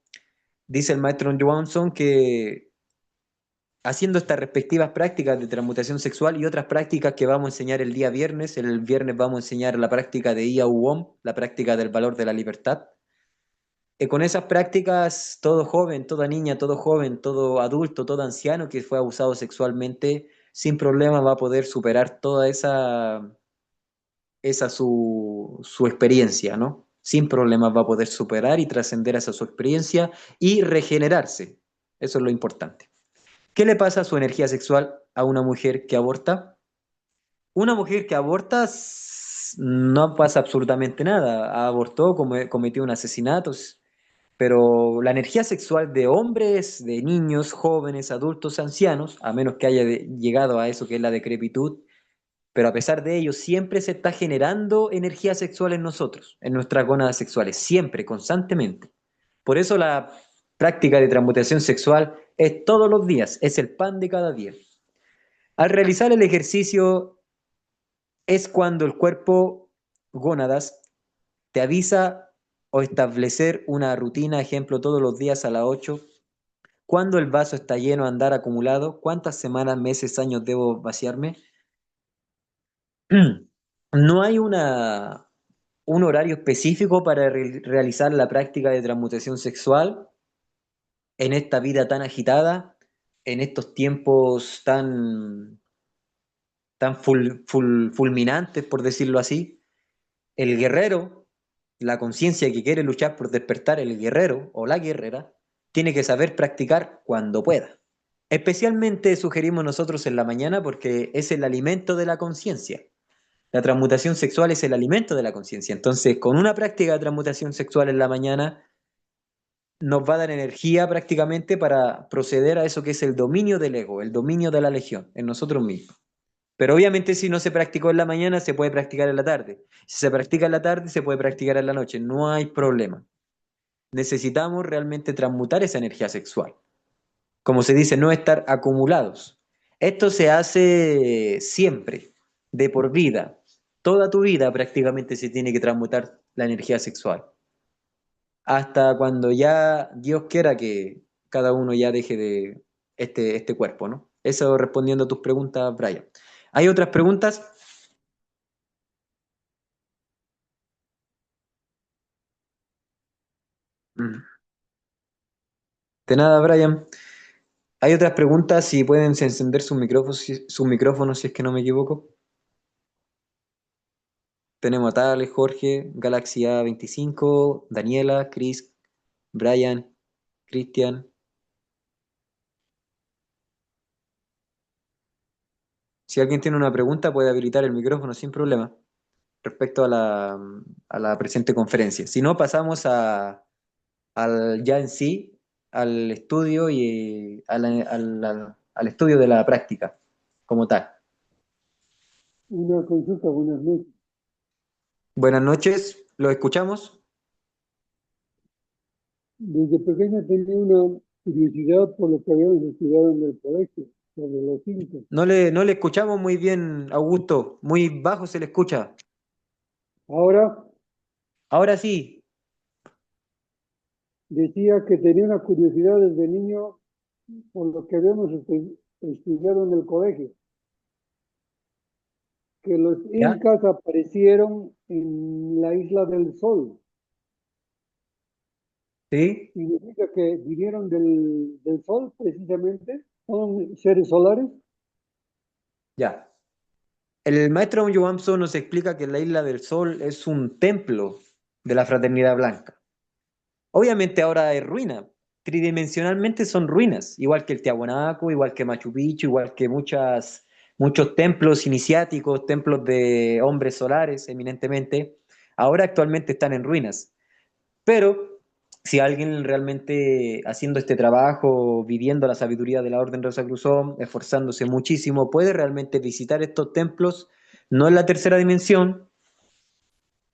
dice el maestro Johansson, que haciendo estas respectivas prácticas de transmutación sexual y otras prácticas que vamos a enseñar el viernes vamos a enseñar la práctica de Ia Wong, la práctica del valor de la libertad. Con esas prácticas, todo joven, toda niña, todo joven, todo adulto, todo anciano que fue abusado sexualmente, sin problema va a poder superar toda esa su experiencia, ¿no? Sin problemas va a poder superar y trascender esa su experiencia y regenerarse. Eso es lo importante. ¿Qué le pasa a su energía sexual a una mujer que aborta? Una mujer que aborta no pasa absolutamente nada. Abortó, cometió un asesinato, pero la energía sexual de hombres, de niños, jóvenes, adultos, ancianos, a menos que haya llegado a eso que es la decrepitud, pero a pesar de ello, siempre se está generando energía sexual en nosotros, en nuestras gónadas sexuales, siempre, constantemente. Por eso la práctica de transmutación sexual es todos los días, es el pan de cada día. Al realizar el ejercicio es cuando el cuerpo, gónadas, te avisa o establecer una rutina, ejemplo, todos los días a las 8. ¿Cuándo el vaso está lleno, andar acumulado? ¿Cuántas semanas, meses, años debo vaciarme? No hay un horario específico para realizar la práctica de transmutación sexual en esta vida tan agitada, en estos tiempos tan fulminantes, por decirlo así. El guerrero, la conciencia que quiere luchar por despertar, el guerrero o la guerrera, tiene que saber practicar cuando pueda. Especialmente sugerimos nosotros en la mañana porque es el alimento de la conciencia. La transmutación sexual es el alimento de la conciencia. Entonces, con una práctica de transmutación sexual en la mañana, nos va a dar energía prácticamente para proceder a eso que es el dominio del ego, el dominio de la legión en nosotros mismos. Pero obviamente si no se practicó en la mañana, se puede practicar en la tarde. Si se practica en la tarde, se puede practicar en la noche. No hay problema. Necesitamos realmente transmutar esa energía sexual. Como se dice, no estar acumulados. Esto se hace siempre, de por vida. Toda tu vida prácticamente se tiene que transmutar la energía sexual. Hasta cuando ya Dios quiera que cada uno ya deje de este cuerpo, ¿no? Eso respondiendo a tus preguntas, Brian. ¿Hay otras preguntas? Mm. De nada, Brian. ¿Hay otras preguntas? Si pueden encender sus micrófonos, si es que no me equivoco. Tenemos a Tales, Jorge, Galaxy A25, Daniela, Chris, Brian, Cristian. Si alguien tiene una pregunta, puede habilitar el micrófono sin problema respecto a la presente conferencia. Si no, pasamos ya en sí, al estudio y al estudio de la práctica como tal. Una consulta, buenas noches. Buenas noches, ¿lo escuchamos? Desde pequeña tenía una curiosidad por lo que habíamos estudiado en el colegio, sobre los incas. No le escuchamos muy bien, Augusto. Muy bajo se le escucha. Ahora Ahora sí. decía que tenía una curiosidad desde niño por lo que habíamos estudiado en el colegio, que los ¿Ya? incas aparecieron en la isla del Sol. ¿Sí? Significa que vinieron del Sol precisamente, son seres solares. Ya. El maestro Johansson nos explica que la Isla del Sol es un templo de la Fraternidad Blanca. Obviamente ahora es ruina, tridimensionalmente son ruinas, igual que el Tiahuanaco, igual que Machu Picchu, igual que muchos templos iniciáticos, templos de hombres solares eminentemente, ahora actualmente están en ruinas. Pero si alguien realmente haciendo este trabajo, viviendo la sabiduría de la Orden Rosacruzón, esforzándose muchísimo, puede realmente visitar estos templos, no en la tercera dimensión,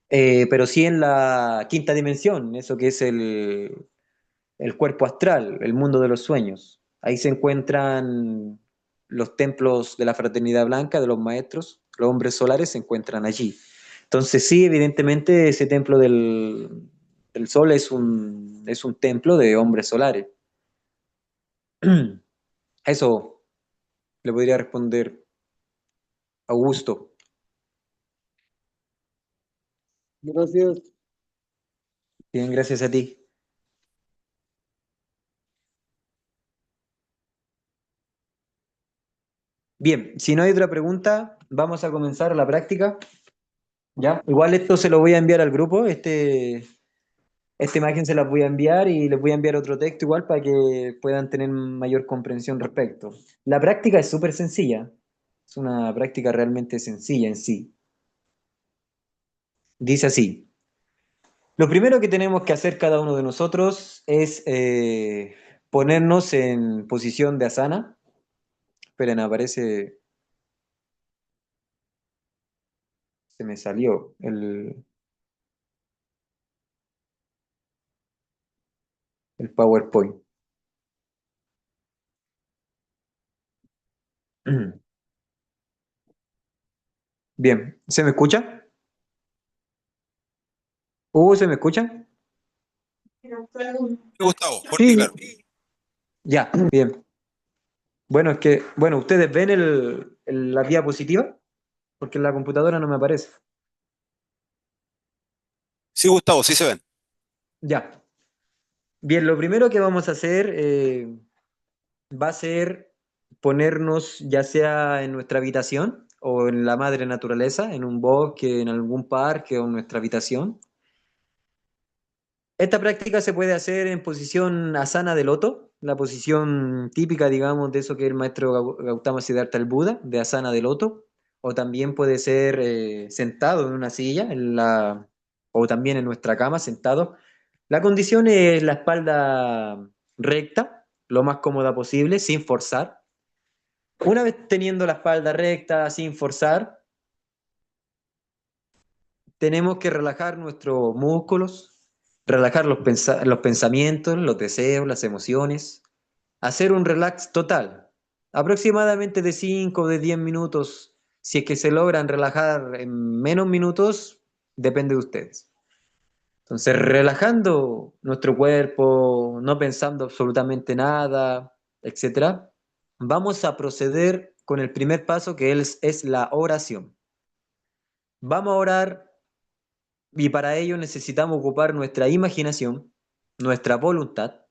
pero sí en la quinta dimensión, eso que es el cuerpo astral, el mundo de los sueños. Ahí se encuentran los templos de la Fraternidad Blanca, de los maestros, los hombres solares se encuentran allí. Entonces sí, evidentemente ese templo del sol es un templo de hombres solares. Eso le podría responder Augusto. Gracias. Bien, gracias a ti. Bien, si no hay otra pregunta, vamos a comenzar la práctica. ¿Ya? Igual esto se lo voy a enviar al grupo, esta imagen se las voy a enviar y les voy a enviar otro texto igual para que puedan tener mayor comprensión respecto. La práctica es súper sencilla, es una práctica realmente sencilla en sí. Dice así, lo primero que tenemos que hacer cada uno de nosotros es ponernos en posición de asana. Esperen, aparece, se me salió el PowerPoint. Bien, ¿se me escucha? ¿Se me escucha? Sí, Gustavo, fuerte y Sí, claro. ya, bien. Bueno, bueno, ustedes ven la diapositiva, porque en la computadora no me aparece. Sí, Gustavo, sí se ven. Ya. Bien, lo primero que vamos a hacer va a ser ponernos ya sea en nuestra habitación o en la madre naturaleza, en un bosque, en algún parque o en nuestra habitación. Esta práctica se puede hacer en posición asana de loto, la posición típica, digamos, de eso que el maestro Gautama Siddhartha el Buda, de asana de loto, o también puede ser sentado en una silla, o también en nuestra cama, sentado. La condición es la espalda recta, lo más cómoda posible, sin forzar. Una vez teniendo la espalda recta, sin forzar, tenemos que relajar nuestros músculos, relajar los pensamientos, los deseos, las emociones, hacer un relax total, aproximadamente de 5 o de 10 minutos. Si es que se logran relajar en menos minutos, depende de ustedes. Entonces, relajando nuestro cuerpo, no pensando absolutamente nada, etcétera, vamos a proceder con el primer paso que es la oración. Vamos a orar y para ello necesitamos ocupar nuestra imaginación, nuestra voluntad.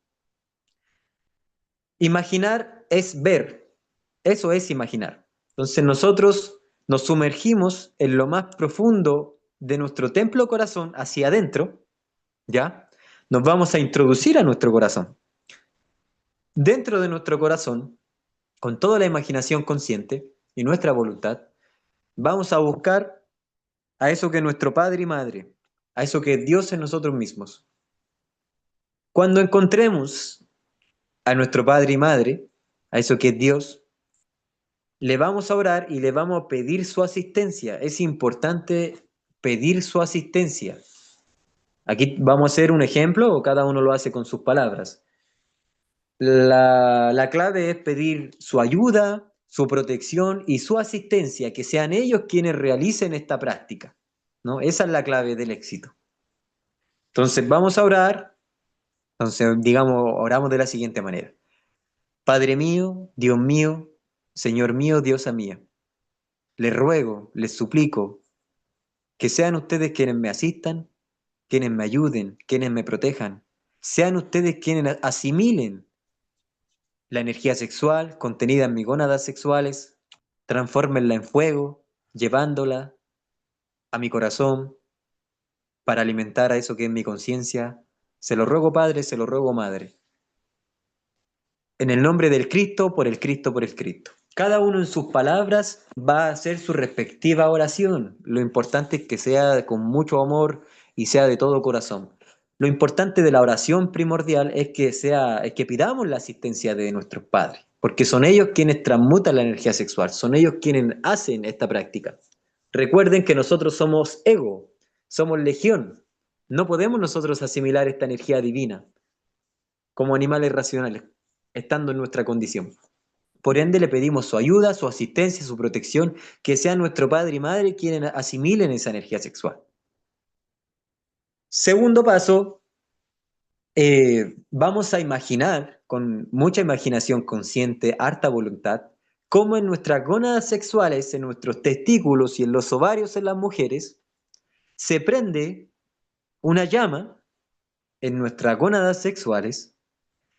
Imaginar es ver, eso es imaginar. Entonces nosotros nos sumergimos en lo más profundo de nuestro templo corazón hacia adentro, ¿ya? Nos vamos a introducir a nuestro corazón. Dentro de nuestro corazón, con toda la imaginación consciente y nuestra voluntad, vamos a buscar a eso que es nuestro Padre y Madre, a eso que es Dios en nosotros mismos. Cuando encontremos a nuestro Padre y Madre, a eso que es Dios, le vamos a orar y le vamos a pedir su asistencia. Es importante pedir su asistencia. Aquí vamos a hacer un ejemplo o cada uno lo hace con sus palabras. La clave es pedir su ayuda, su protección y su asistencia, que sean ellos quienes realicen esta práctica, ¿no? Esa es la clave del éxito. Entonces vamos a orar, entonces digamos, oramos de la siguiente manera. Padre mío, Dios mío, Señor mío, diosa mía, les ruego, les suplico, que sean ustedes quienes me asistan, quienes me ayuden, quienes me protejan. Sean ustedes quienes asimilen la energía sexual contenida en mis gónadas sexuales, transfórmenla en fuego, llevándola a mi corazón para alimentar a eso que es mi conciencia. Se lo ruego, Padre, se lo ruego, Madre. En el nombre del Cristo, por el Cristo, por el Cristo. Cada uno en sus palabras va a hacer su respectiva oración. Lo importante es que sea con mucho amor y sea de todo corazón. Lo importante de la oración primordial es que pidamos la asistencia de nuestros padres, porque son ellos quienes transmutan la energía sexual, son ellos quienes hacen esta práctica. Recuerden que nosotros somos ego, somos legión. No podemos nosotros asimilar esta energía divina como animales racionales, estando en nuestra condición. Por ende, le pedimos su ayuda, su asistencia, su protección, que sea nuestro padre y madre quienes asimilen esa energía sexual. Segundo paso, vamos a imaginar, con mucha imaginación consciente, harta voluntad, cómo en nuestras gónadas sexuales, en nuestros testículos y en los ovarios en las mujeres, se prende una llama en nuestras gónadas sexuales.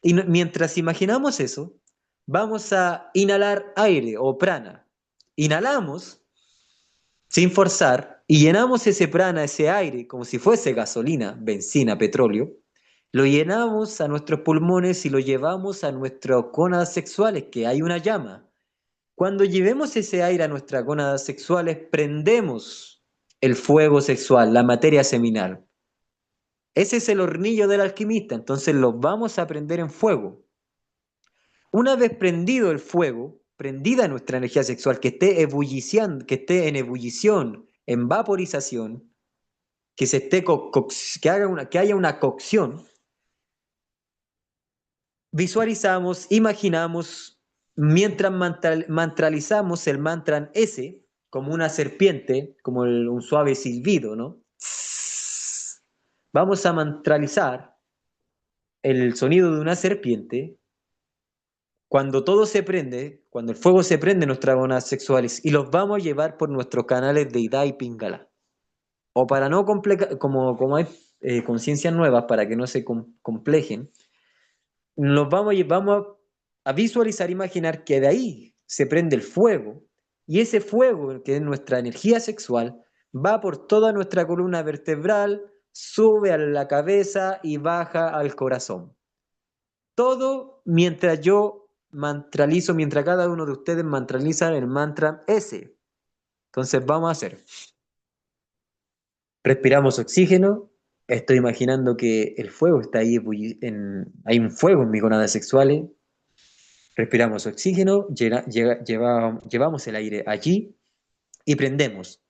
Y mientras imaginamos eso, vamos a inhalar aire o prana. Inhalamos sin forzar y llenamos ese prana, ese aire, como si fuese gasolina, benzina, petróleo. Lo llenamos a nuestros pulmones y lo llevamos a nuestras gónadas sexuales, que hay una llama. Cuando llevemos ese aire a nuestras gónadas sexuales, prendemos el fuego sexual, la materia seminal. Ese es el hornillo del alquimista, entonces lo vamos a prender en fuego. Una vez prendido el fuego, prendida nuestra energía sexual, que esté que esté en ebullición, en vaporización, que se esté que haya una cocción, visualizamos, imaginamos, mientras mantralizamos el mantra ese, como una serpiente, como un suave silbido, ¿no? Vamos a mantralizar el sonido de una serpiente. Cuando todo se prende, cuando el fuego se prende en nuestras gónadas sexuales y los vamos a llevar por nuestros canales de Ida y Pingala. O para no complicar, como hay conciencias nuevas, para que no se complejen, nos vamos a visualizar, imaginar que de ahí se prende el fuego y ese fuego, que es nuestra energía sexual, va por toda nuestra columna vertebral, sube a la cabeza y baja al corazón. Todo mientras yo mantralizo, mientras cada uno de ustedes mantraliza el mantra ese. Entonces vamos a hacer. Respiramos oxígeno. Estoy imaginando que el fuego está ahí, hay un fuego en mis gonadas sexuales. Respiramos oxígeno, llevamos el aire allí y prendemos.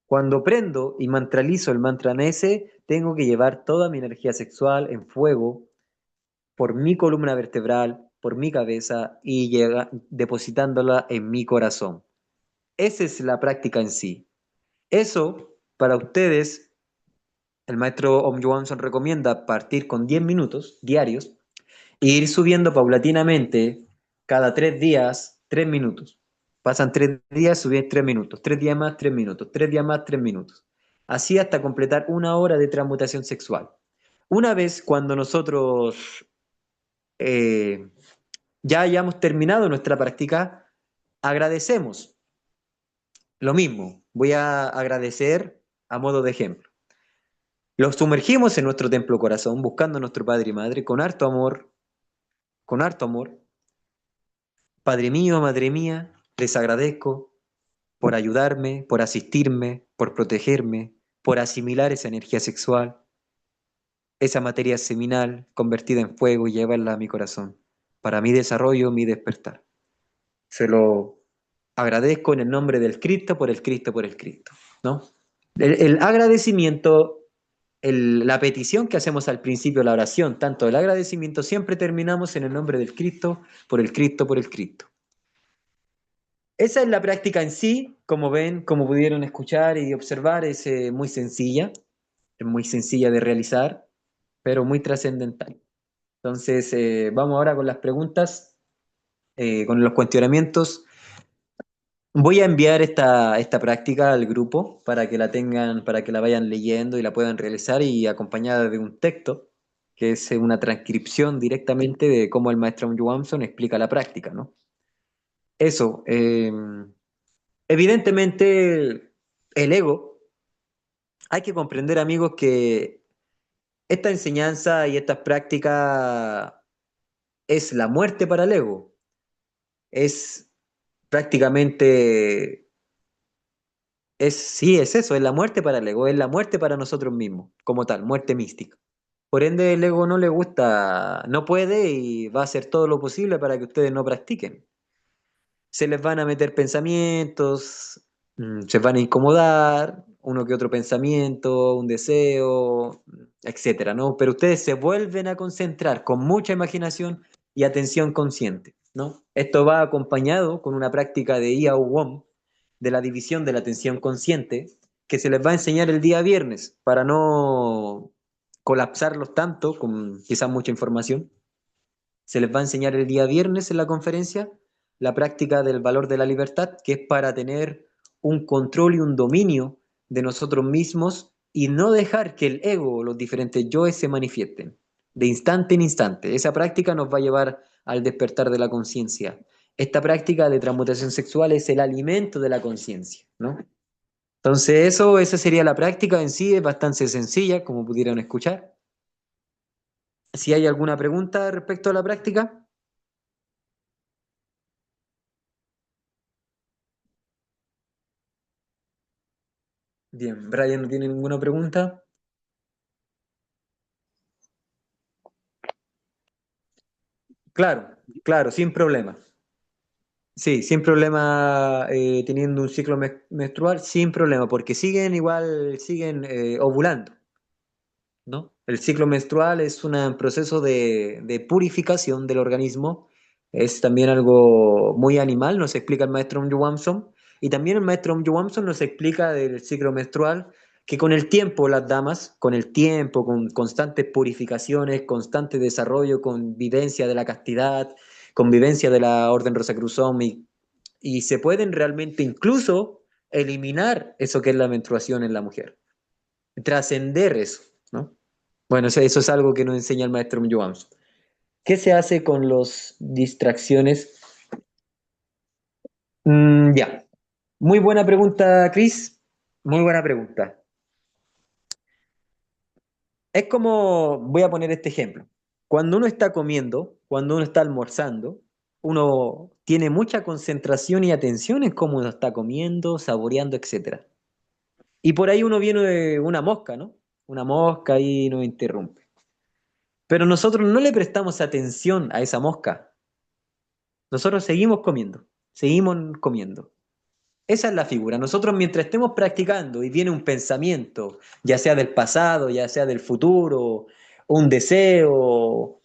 Cuando prendo y mantralizo el mantra ese, tengo que llevar toda mi energía sexual en fuego por mi columna vertebral, por mi cabeza y depositándola en mi corazón. Esa es la práctica en sí. Eso, para ustedes, el maestro Om Johansson recomienda partir con 10 minutos diarios e ir subiendo paulatinamente cada 3 días, 3 minutos. Pasan 3 días, subir 3 minutos, 3 días más, 3 minutos, 3 días más, 3 minutos. Así hasta completar 1 hora de transmutación sexual. Una vez cuando nosotros ya hayamos terminado nuestra práctica, agradecemos. Lo mismo, voy a agradecer a modo de ejemplo. Los sumergimos en nuestro templo corazón, buscando a nuestro Padre y Madre con harto amor, con harto amor. Padre mío, Madre mía, les agradezco por ayudarme, por asistirme, por protegerme, por asimilar esa energía sexual, esa materia seminal convertida en fuego y llevarla a mi corazón, para mi desarrollo, mi despertar. Se lo agradezco en el nombre del Cristo, por el Cristo, por el Cristo, ¿no? El agradecimiento, la petición que hacemos al principio de la oración, tanto el agradecimiento, siempre terminamos en el nombre del Cristo, por el Cristo, por el Cristo. Esa es la práctica en sí, como ven, como pudieron escuchar y observar, es muy sencilla de realizar. pero muy trascendental. Entonces, vamos ahora con las preguntas, con los cuestionamientos. Voy a enviar esta práctica al grupo para que la tengan, para que la vayan leyendo y la puedan realizar y acompañada de un texto, que es una transcripción directamente de cómo el maestro Johansson explica la práctica, ¿no? Eso, evidentemente el ego, hay que comprender, amigos, que esta enseñanza y esta práctica es la muerte para el ego, es prácticamente. Sí, es eso, es la muerte para el ego, es la muerte para nosotros mismos, como tal, muerte mística. Por ende, el ego no le gusta, no puede y va a hacer todo lo posible para que ustedes no practiquen. Se les van a meter pensamientos, se van a incomodar, uno que otro pensamiento, un deseo, etcétera, ¿no? Pero ustedes se vuelven a concentrar con mucha imaginación y atención consciente, ¿no? Esto va acompañado con una práctica de Iao Wom, de la división de la atención consciente, que se les va a enseñar el día viernes para no colapsarlos tanto con quizás mucha información. Se les va a enseñar el día viernes en la conferencia la práctica del valor de la libertad, que es para tener un control y un dominio de nosotros mismos y no dejar que el ego o los diferentes yoes se manifiesten de instante en instante. Esa práctica nos va a llevar al despertar de la conciencia. Esta práctica de transmutación sexual es el alimento de la conciencia, ¿no? Entonces esa sería la práctica en sí, es bastante sencilla, como pudieron escuchar. Si hay alguna pregunta respecto a la práctica. Bien, Brian no tiene ninguna pregunta. Claro, claro, sin problema. Sí, sin problema, teniendo un ciclo menstrual, sin problema, porque siguen igual, siguen ovulando, ¿no? El ciclo menstrual es un proceso de purificación del organismo, es también algo muy animal, nos explica el maestro Johansson, y también el maestro Johansson nos explica del ciclo menstrual que con el tiempo las damas, con el tiempo, con constantes purificaciones, constante desarrollo, convivencia de la castidad, convivencia de la Orden Rosacruzón y se pueden realmente incluso eliminar eso que es la menstruación en la mujer, trascender eso, ¿no? Bueno, eso es algo que nos enseña el maestro Johansson. ¿Qué se hace con las distracciones? Ya. Muy buena pregunta, Chris. Muy buena pregunta. Es como, voy a poner este ejemplo. Cuando uno está comiendo, cuando uno está almorzando, uno tiene mucha concentración y atención en cómo uno está comiendo, saboreando, etcétera. Y por ahí uno viene de una mosca, ¿no? Una mosca y nos interrumpe. Pero nosotros no le prestamos atención a esa mosca. Nosotros seguimos comiendo, seguimos comiendo. Esa es la figura. Nosotros mientras estemos practicando y viene un pensamiento, ya sea del pasado, ya sea del futuro, un deseo,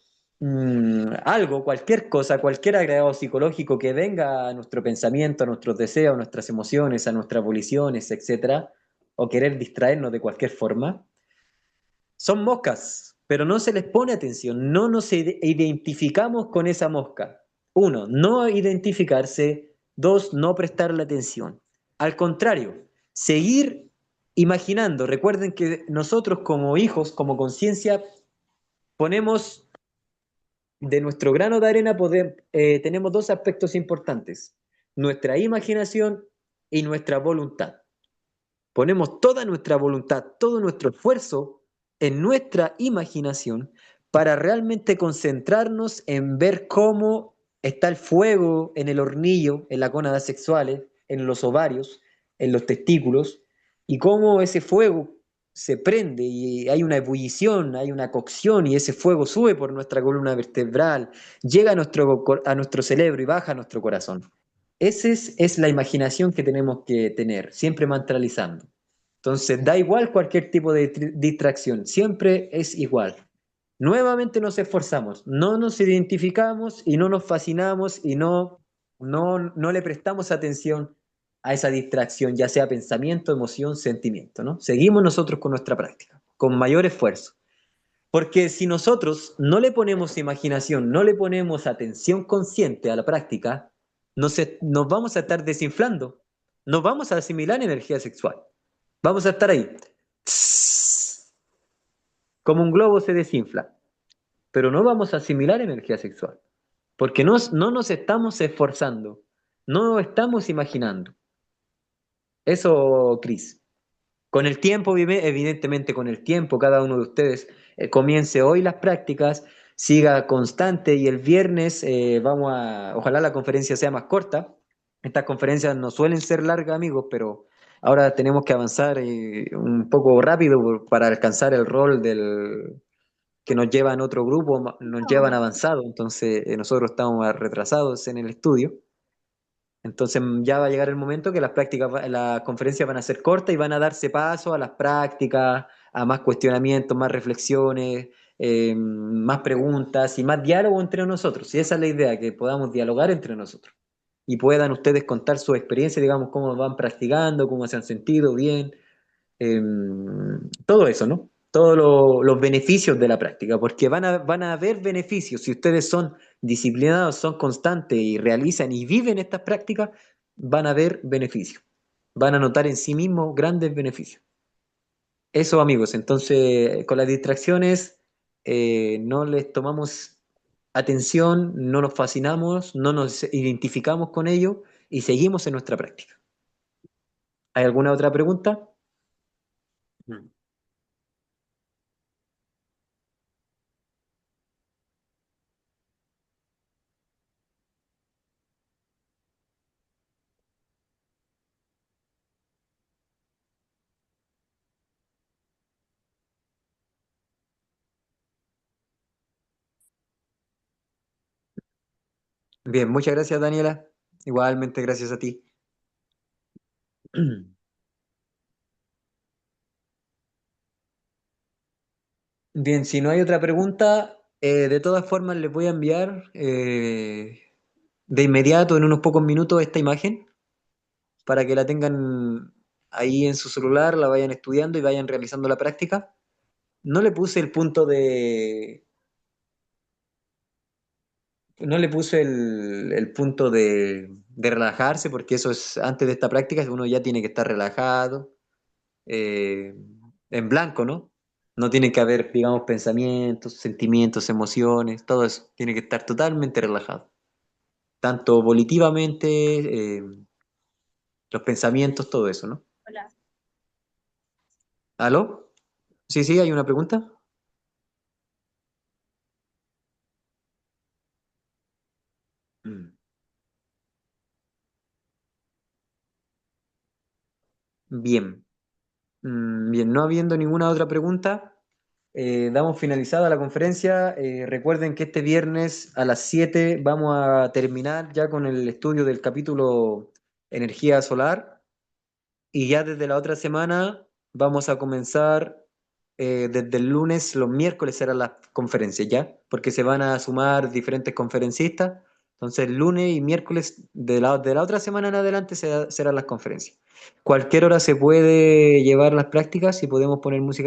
algo, cualquier cosa, cualquier agregado psicológico que venga a nuestro pensamiento, a nuestros deseos, a nuestras emociones, a nuestras voliciones, etcétera, o querer distraernos de cualquier forma, son moscas, pero no se les pone atención, no nos identificamos con esa mosca. Uno, no identificarse. Dos, no prestarle atención. Al contrario, seguir imaginando. Recuerden que nosotros como hijos, como conciencia, ponemos de nuestro grano de arena, tenemos dos aspectos importantes. Nuestra imaginación y nuestra voluntad. Ponemos toda nuestra voluntad, todo nuestro esfuerzo en nuestra imaginación para realmente concentrarnos en ver cómo está el fuego en el hornillo, en las gónadas sexuales, en los ovarios, en los testículos, y cómo ese fuego se prende y hay una ebullición, hay una cocción y ese fuego sube por nuestra columna vertebral, llega a nuestro cerebro y baja a nuestro corazón. Esa es la imaginación que tenemos que tener, siempre mantralizando. Entonces, da igual cualquier tipo de distracción, siempre es igual. Nuevamente nos esforzamos, no nos identificamos y no nos fascinamos y no le prestamos atención a esa distracción, ya sea pensamiento, emoción, sentimiento, ¿no? Seguimos nosotros con nuestra práctica, con mayor esfuerzo. Porque si nosotros no le ponemos imaginación, no le ponemos atención consciente a la práctica, nos vamos a estar desinflando, nos vamos a asimilar energía sexual. Vamos a estar ahí, como un globo se desinfla, pero no vamos a asimilar energía sexual, porque no nos estamos esforzando, no estamos imaginando. Eso, Cris. Con el tiempo, evidentemente con el tiempo, cada uno de ustedes comience hoy las prácticas, siga constante y el viernes ojalá la conferencia sea más corta. Estas conferencias no suelen ser largas, amigos, pero ahora tenemos que avanzar un poco rápido para alcanzar el rol del que nos llevan otro grupo, nos llevan avanzado, entonces nosotros estamos retrasados en el estudio. Entonces ya va a llegar el momento que las prácticas, las conferencias van a ser cortas y van a darse paso a las prácticas, a más cuestionamientos, más reflexiones, más preguntas y más diálogo entre nosotros. Y esa es la idea, que podamos dialogar entre nosotros y puedan ustedes contar su experiencia, digamos, cómo van practicando, cómo se han sentido bien, eh, todo eso, ¿no? Todos los beneficios de la práctica, porque van a haber beneficios. Si ustedes son disciplinados, son constantes y realizan y viven estas prácticas, van a haber beneficios. Van a notar en sí mismos grandes beneficios. Eso, amigos. Entonces, con las distracciones, no les tomamos atención, no nos fascinamos, no nos identificamos con ello y seguimos en nuestra práctica. ¿Hay alguna otra pregunta? Bien, muchas gracias, Daniela. Igualmente, gracias a ti. Bien, si no hay otra pregunta, de todas formas les voy a enviar de inmediato, en unos pocos minutos, esta imagen para que la tengan ahí en su celular, la vayan estudiando y vayan realizando la práctica. No le puse el punto de... No le puse el punto de relajarse, porque eso es antes de esta práctica, uno ya tiene que estar relajado, eh, en blanco, ¿no? No tiene que haber, digamos, pensamientos, sentimientos, emociones, todo eso. Tiene que estar totalmente relajado. Tanto volitivamente, los pensamientos, todo eso, ¿no? ¿Aló? Sí, sí, hay una pregunta. Mm. Bien. Bien, no habiendo ninguna otra pregunta, damos finalizada la conferencia. Recuerden que este viernes a las 7 vamos a terminar ya con el estudio del capítulo Energía Solar y ya desde la otra semana vamos a comenzar desde el lunes, los miércoles serán las conferencias, ¿ya? Porque se van a sumar diferentes conferencistas. Entonces, lunes y miércoles de la otra semana en adelante serán las conferencias. Cualquier hora se puede llevar las prácticas y podemos poner música